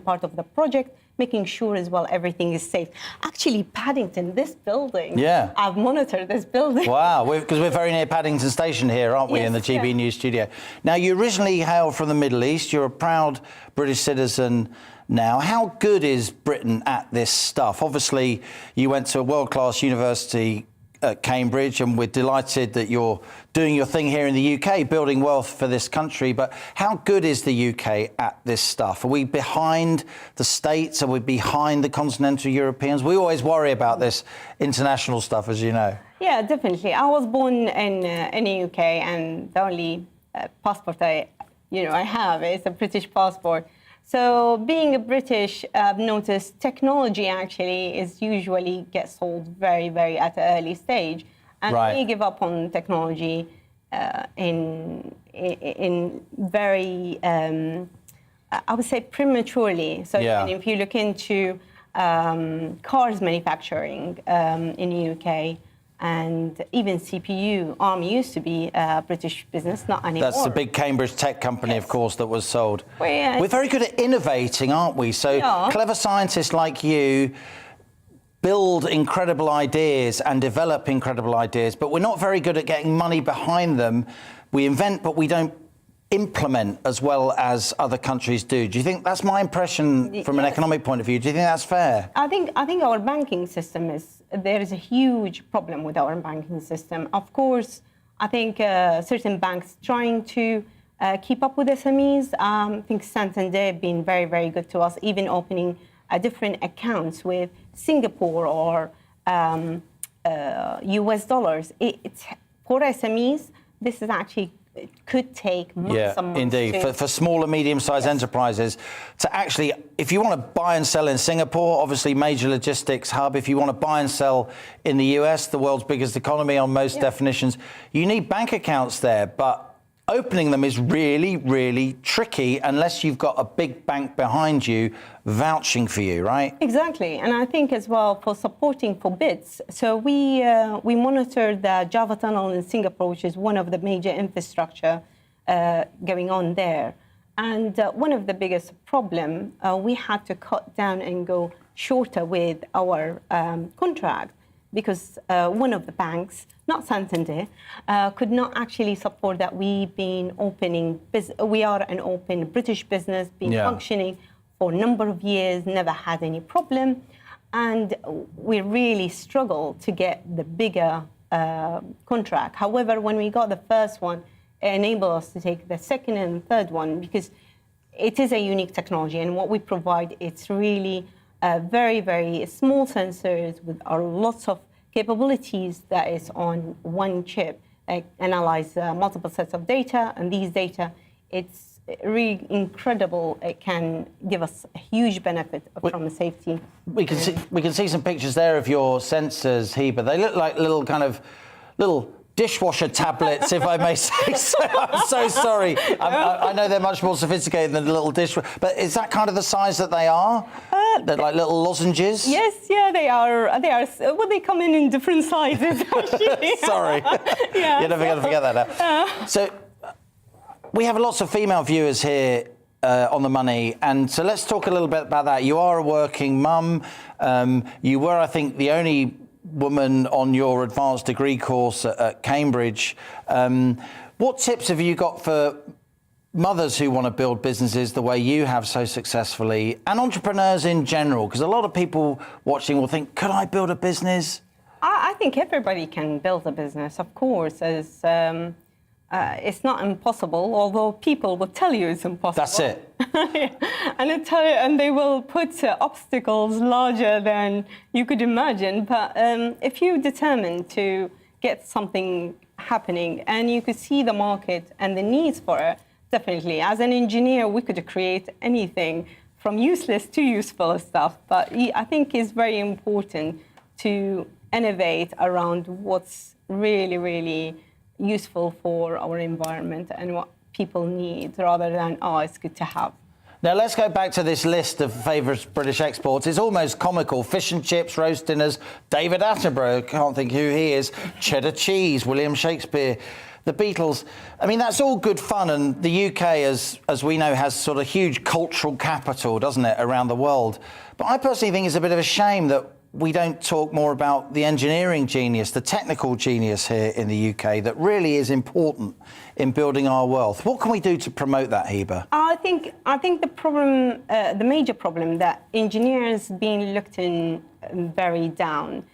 part of the project, making sure as well everything is safe. Actually, Paddington, this building, I've monitored this building. Wow, because we're very near Paddington Station here, aren't we, in the GB News studio. Now, you originally hail from the Middle East. You're a proud British citizen now. How good is Britain at this stuff? Obviously, you went to a world-class university at Cambridge, and we're delighted that you're doing your thing here in the UK, building wealth for this country. But how good is the UK at this stuff? Are we behind the States? Are we behind the continental Europeans? We always worry about this international stuff, as you know. Yeah, definitely. I was born in the UK, and the only passport I have is a British passport. So being a British, I've noticed technology actually is usually gets sold very, very at an early stage. And we give up on technology in very, I would say prematurely. So if you look into cars manufacturing in the UK, and even CPU. ARM used to be a British business, not anymore. That's the big Cambridge tech company, of course, that was sold. Well, yeah, we're very good at innovating, aren't we? So clever scientists like you build incredible ideas and develop incredible ideas, but we're not very good at getting money behind them. We invent, but we don't implement as well as other countries do. Do you think that's my impression from an economic point of view? Do you think that's fair? I think our banking system there is a huge problem with our banking system. Of course, I think certain banks trying to keep up with SMEs. I think Santander have been very, very good to us, even opening different accounts with Singapore or US dollars. It's for SMEs, this is actually, it could take months and months. Indeed. For small and medium-sized enterprises to actually, if you want to buy and sell in Singapore, obviously major logistics hub, if you want to buy and sell in the US, the world's biggest economy on most definitions, you need bank accounts there. But opening them is really, really tricky unless you've got a big bank behind you vouching for you, right? Exactly. And I think as well for supporting for bids. So we monitor the Java Tunnel in Singapore, which is one of the major infrastructure going on there. And one of the biggest problem, we had to cut down and go shorter with our contract, because one of the banks, not Santander, could not actually support that. We've been opening, we are an open British business, been functioning for a number of years, never had any problem. And we really struggled to get the bigger contract. However, when we got the first one, it enabled us to take the second and third one, because it is a unique technology, and what we provide, it's really very, very small sensors with lots of capabilities that is on one chip, analyze multiple sets of data, and these data, it's really incredible. It can give us a huge benefit from a safety. We can see some pictures there of your sensors, Heba. They look like little dishwasher tablets, if I may say so. I'm so sorry. I know they're much more sophisticated than a little dishwasher, but is that kind of the size that they are? They're like little lozenges? Yes, yeah, they are. Well, they come in different sizes, actually. Sorry. You're never going to forget that now. So we have lots of female viewers here on The Money, and so let's talk a little bit about that. You are a working mum. You were, I think, the only woman on your advanced degree course at Cambridge. What tips have you got for mothers who want to build businesses the way you have so successfully, and entrepreneurs in general? Because a lot of people watching will think, could I build a business? I think everybody can build a business, of course. It's not impossible, although people will tell you it's impossible. That's it. And they will put obstacles larger than you could imagine. But if you're determined to get something happening and you could see the market and the needs for it, definitely. As an engineer, we could create anything from useless to useful stuff. But I think it's very important to innovate around what's really, really useful for our environment and what people need, rather than, oh, it's good to have. Now, let's go back to this list of favourite British exports. It's almost comical. Fish and chips, roast dinners, David Attenborough, can't think who he is, cheddar cheese, William Shakespeare, the Beatles. I mean, that's all good fun, and the UK, as we know, has sort of huge cultural capital, doesn't it, around the world. But I personally think it's a bit of a shame that we don't talk more about the engineering genius, the technical genius here in the UK that really is important in building our wealth. What can we do to promote that, Heba? I think the problem, the major problem, that engineers being looked in very down,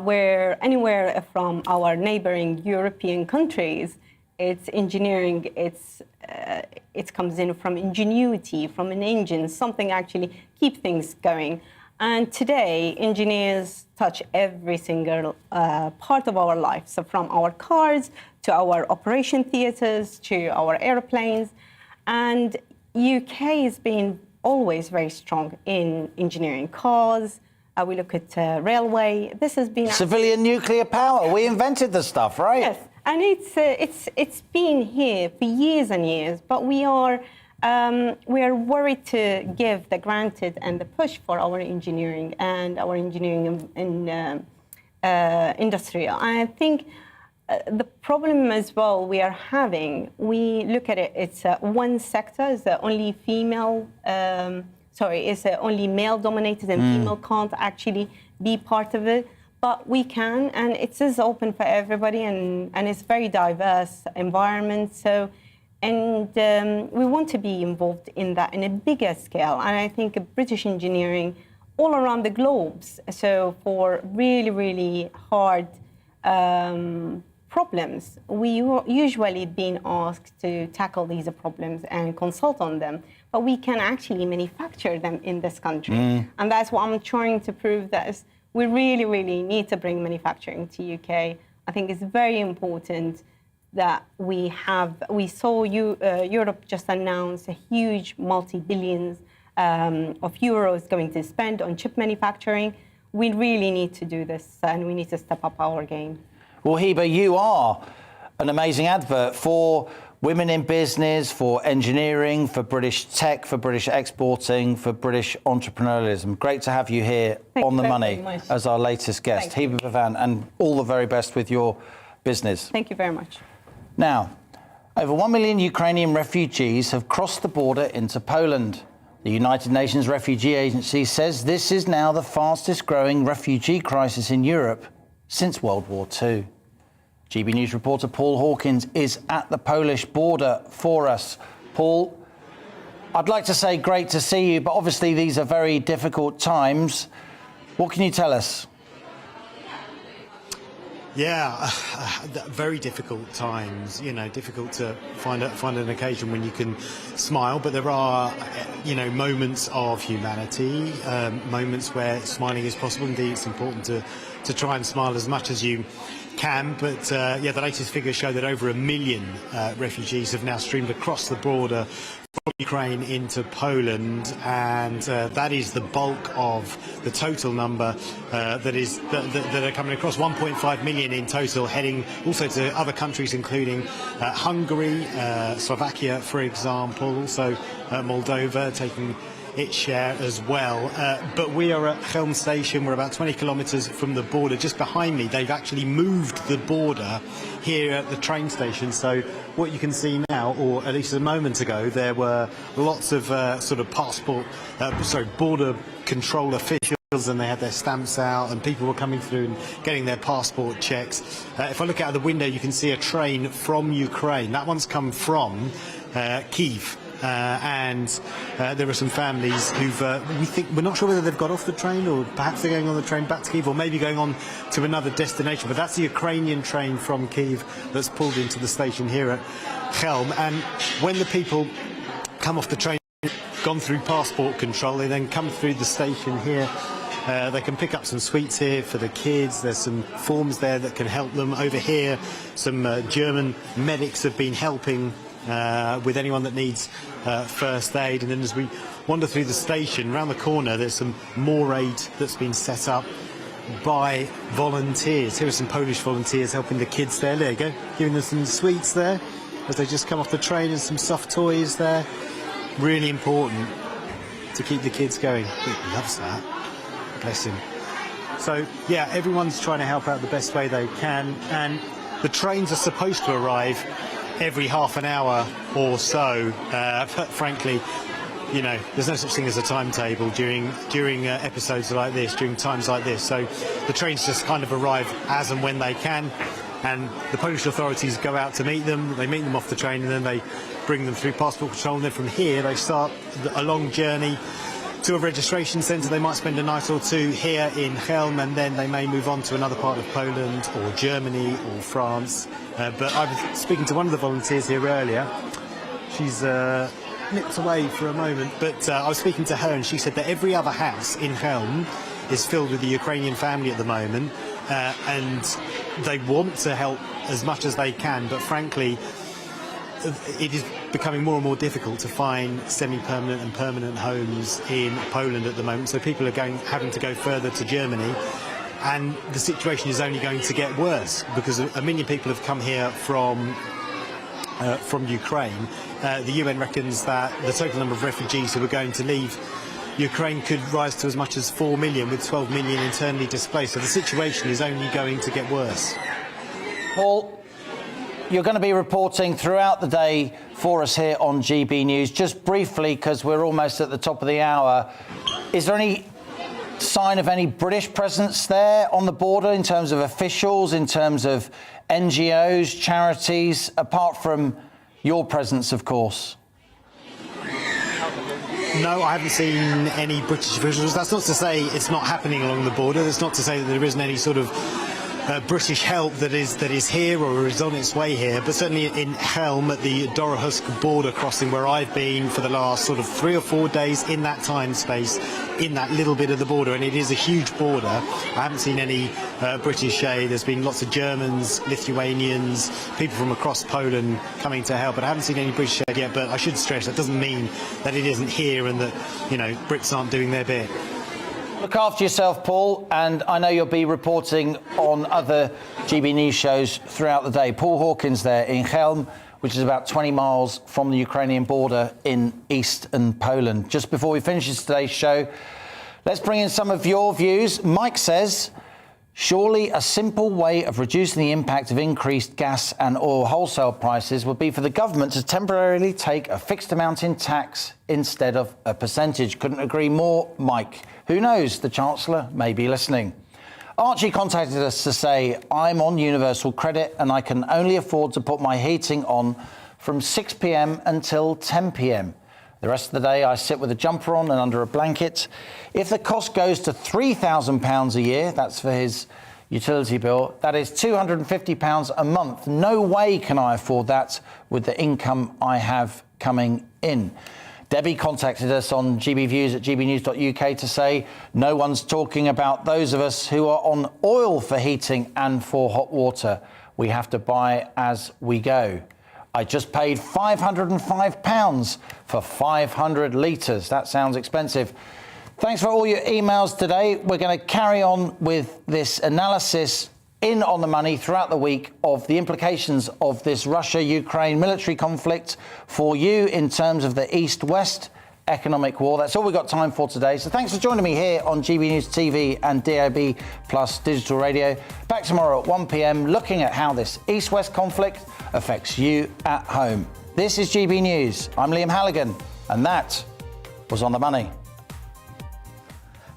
where anywhere from our neighboring European countries, it's engineering, it comes in from ingenuity, from an engine, something actually keep things going. And today, engineers touch every single part of our life. So from our cars to our operation theatres to our airplanes. And UK has been always very strong in engineering. Cars, we look at railway. This has been civilian nuclear power. We invented the stuff, right? Yes, and it's been here for years and years. But we are worried to give the granted and the push for our engineering and our engineering industrial. And I think the problem as well we are having, we look at it, it's one sector is only female, it's only male dominated and female can't actually be part of it. But we can, and it is open for everybody, and it's very diverse environment. So, and we want to be involved in that in a bigger scale. And I think British engineering all around the globe. So for really, really hard problems, we usually been asked to tackle these problems and consult on them. But we can actually manufacture them in this country, and that's what I'm trying to prove. That is, we really, really need to bring manufacturing to UK. I think it's very important that we saw Europe just announced a huge multi-billions of euros going to spend on chip manufacturing. We really need to do this, and we need to step up our game. Well, Hiba, you are an amazing advert for women in business, for engineering, for British tech, for British exporting, for British entrepreneurialism. Great to have you here on The Money as our latest guest. Hiba Bhavan, and all the very best with your business. Thank you very much. Now, over 1 million Ukrainian refugees have crossed the border into Poland. The United Nations Refugee Agency says this is now the fastest growing refugee crisis in Europe since World War II. GB News reporter Paul Hawkins is at the Polish border for us. Paul, I'd like to say great to see you, but obviously these are very difficult times. What can you tell us? Yeah, very difficult times. You know, difficult to find an occasion when you can smile, but there are, moments of humanity, moments where smiling is possible. Indeed, it's important to try and smile as much as you can. But the latest figures show that over 1 million refugees have now streamed across the border from Ukraine into Poland, and that is the bulk of the total number that are coming across. 1.5 million in total, heading also to other countries, including Hungary, Slovakia, for example, also Moldova taking its share as well. But we are at Chelm station. We're about 20 kilometres from the border. Just behind me, they've actually moved the border here at the train station. So what you can see now, or at least a moment ago, there were lots of border control officials, and they had their stamps out, and people were coming through and getting their passport checks. If I look out of the window, you can see a train from Ukraine. That one's come from Kyiv. And there are some families who've we're not sure whether they've got off the train, or perhaps they're going on the train back to Kyiv, or maybe going on to another destination. But that's the Ukrainian train from Kyiv that's pulled into the station here at Chelm. And when the people come off the train, gone through passport control, they then come through the station here. They can pick up some sweets here for the kids. There's some forms there that can help them. Over here, some German medics have been helping with anyone that needs first aid. And then as we wander through the station, around the corner, there's some more aid that's been set up by volunteers. Here are some Polish volunteers helping the kids there. There you go, giving them some sweets there as they just come off the train, and some soft toys there. Really important to keep the kids going. He loves that. Bless him. So, yeah, everyone's trying to help out the best way they can. And the trains are supposed to arrive every half an hour or so, but frankly, there's no such thing as a timetable during episodes like this, during times like this. So the trains just kind of arrive as and when they can, and the Polish authorities go out to meet them. They meet them off the train, and then they bring them through passport control. And then from here, they start a long journey to a registration centre. They might spend a night or two here in Chelm, and then they may move on to another part of Poland or Germany or France. But I was speaking to one of the volunteers here earlier. She's nipped away for a moment, but I was speaking to her, and she said that every other house in Chelm is filled with the Ukrainian family at the moment, and they want to help as much as they can, but frankly, it is becoming more and more difficult to find semi-permanent and permanent homes in Poland at the moment. So people are having to go further to Germany, and the situation is only going to get worse because 1 million people have come here from Ukraine. The UN reckons that the total number of refugees who are going to leave Ukraine could rise to as much as 4 million, with 12 million internally displaced. So the situation is only going to get worse. Paul, you're going to be reporting throughout the day for us here on GB News. Just briefly, because we're almost at the top of the hour, is there any sign of any British presence there on the border in terms of officials, in terms of NGOs, charities, apart from your presence, of course? No, I haven't seen any British officials. That's not to say it's not happening along the border. That's not to say that there isn't any sort of British help that is here or is on its way here, but certainly in Helm at the Dorohusk border crossing, where I've been for the last sort of 3 or 4 days in that time space, in that little bit of the border, and it is a huge border. I haven't seen any British aid. There's been lots of Germans, Lithuanians, people from across Poland coming to help, but I haven't seen any British aid yet. But I should stress that doesn't mean that it isn't here and that, you know, Brits aren't doing their bit. Look after yourself, Paul, and I know you'll be reporting on other GB News shows throughout the day. Paul Hawkins there in Helm, which is about 20 miles from the Ukrainian border in eastern Poland. Just before we finish today's show, let's bring in some of your views. Mike says, surely a simple way of reducing the impact of increased gas and oil wholesale prices would be for the government to temporarily take a fixed amount in tax instead of a percentage. Couldn't agree more, Mike. Who knows? The Chancellor may be listening. Archie contacted us to say, I'm on universal credit and I can only afford to put my heating on from 6 p.m. until 10 p.m. The rest of the day I sit with a jumper on and under a blanket. If the cost goes to £3,000 a year, that's for his utility bill, that is £250 a month. No way can I afford that with the income I have coming in. Debbie contacted us on gbviews at gbnews.uk to say no one's talking about those of us who are on oil for heating and for hot water. We have to buy as we go. I just paid £505 for 500 litres. That sounds expensive. Thanks for all your emails today. We're going to carry on with this analysis in On the Money throughout the week of the implications of this Russia-Ukraine military conflict for you in terms of the East-West economic war. That's all we've got time for today. So thanks for joining me here on GB News TV and DAB Plus Digital Radio. Back tomorrow at 1 p.m. looking at how this East-West conflict affects you at home. This is GB News. I'm Liam Halligan, and that was On the Money.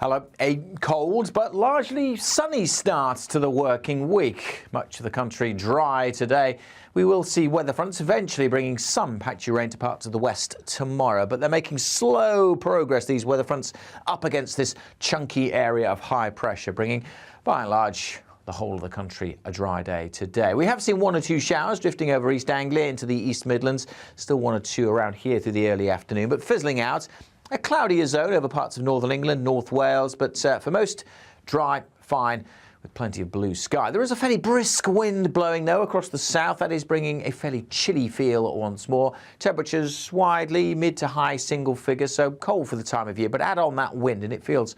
Hello. A cold but largely sunny start to the working week. Much of the country dry today. We will see weather fronts eventually bringing some patchy rain to parts of the west tomorrow, but they're making slow progress, these weather fronts, up against this chunky area of high pressure, bringing, by and large, the whole of the country a dry day today. We have seen 1 or 2 showers drifting over East Anglia into the East Midlands. Still 1 or 2 around here through the early afternoon, but fizzling out. A cloudier zone over parts of northern England, North Wales, but for most, dry, fine, with plenty of blue sky. There is a fairly brisk wind blowing, though, across the south. That is bringing a fairly chilly feel once more. Temperatures widely mid to high single figures, so cold for the time of year. But add on that wind and it feels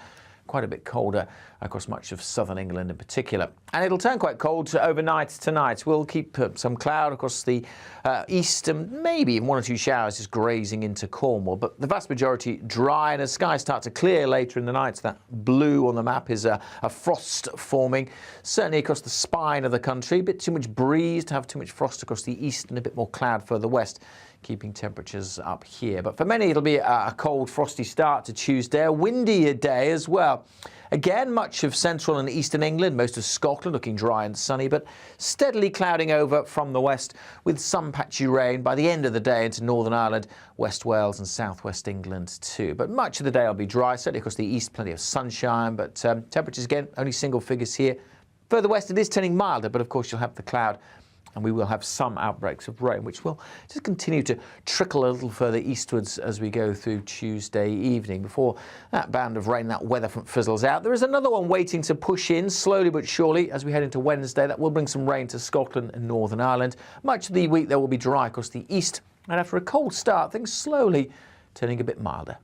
quite a bit colder across much of southern England in particular. And it'll turn quite cold overnight tonight. We'll keep some cloud across the east and maybe even 1 or 2 showers just grazing into Cornwall. But the vast majority dry, and as skies start to clear later in the night, that blue on the map is a frost forming. Certainly across the spine of the country. A bit too much breeze to have too much frost across the east and a bit more cloud further west, keeping temperatures up here. But for many, it'll be a cold, frosty start to Tuesday, a windier day as well. Again, much of central and eastern England, most of Scotland looking dry and sunny, but steadily clouding over from the west with some patchy rain by the end of the day into Northern Ireland, West Wales and southwest England too. But much of the day will be dry, certainly across the east, plenty of sunshine, but temperatures again, only single figures here. Further west, it is turning milder, but of course you'll have the cloud, and we will have some outbreaks of rain, which will just continue to trickle a little further eastwards as we go through Tuesday evening. Before that band of rain, that weather front fizzles out, there is another one waiting to push in slowly but surely as we head into Wednesday. That will bring some rain to Scotland and Northern Ireland. Much of the week there will be dry across the east, and after a cold start, things slowly turning a bit milder.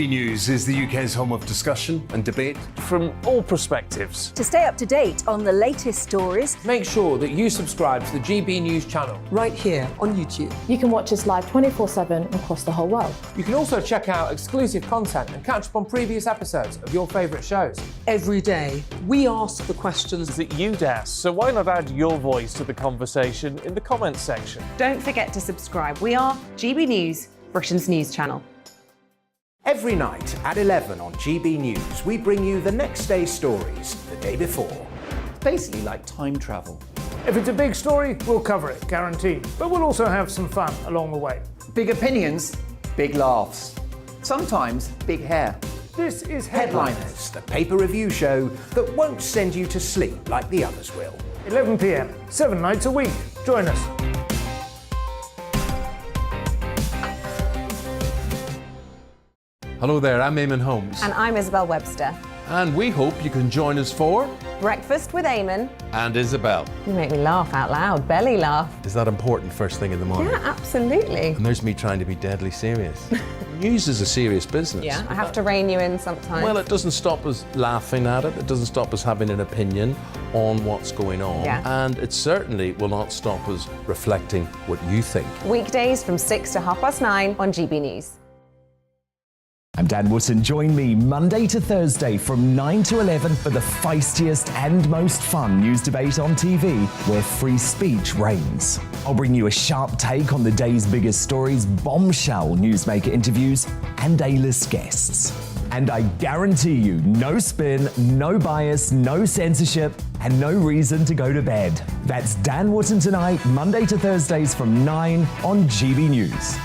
News is the UK's home of discussion and debate from all perspectives. To stay up to date on the latest stories, make sure that you subscribe to the GB News channel right here on YouTube. You can watch us live 24/7 across the whole world. You can also check out exclusive content and catch up on previous episodes of your favourite shows. Every day, we ask the questions that you'd ask, so why not add your voice to the conversation in the comments section? Don't forget to subscribe. We are GB News, Britain's news channel. Every night at 11 on GB News, we bring you the next day's stories the day before. It's basically like time travel. If it's a big story, we'll cover it, guaranteed. But we'll also have some fun along the way. Big opinions, big laughs. Sometimes big hair. This is Headliners, the paper review show that won't send you to sleep like the others will. 11 p.m, 7 nights a week. Join us. Hello there, I'm Eamon Holmes. And I'm Isabel Webster. And we hope you can join us for Breakfast with Eamon and Isabel. You make me laugh out loud, belly laugh. Is that important first thing in the morning? Yeah, absolutely. And there's me trying to be deadly serious. News is a serious business. Yeah, I have to rein you in sometimes. Well, it doesn't stop us laughing at it. It doesn't stop us having an opinion on what's going on. Yeah. And it certainly will not stop us reflecting what you think. Weekdays from 6 to 9:30 on GB News. I'm Dan Wootton. Join me Monday to Thursday from 9 to 11 for the feistiest and most fun news debate on TV, where free speech reigns. I'll bring you a sharp take on the day's biggest stories, bombshell newsmaker interviews, and A-list guests. And I guarantee you, no spin, no bias, no censorship, and no reason to go to bed. That's Dan Wootton tonight, Monday to Thursdays from 9 on GB News.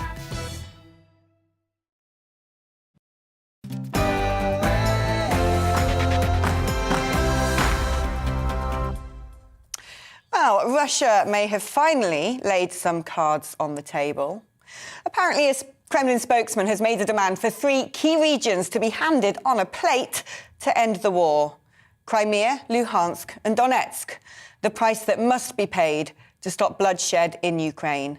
Well, Russia may have finally laid some cards on the table. Apparently, a Kremlin spokesman has made a demand for 3 key regions to be handed on a plate to end the war: Crimea, Luhansk and Donetsk, the price that must be paid to stop bloodshed in Ukraine.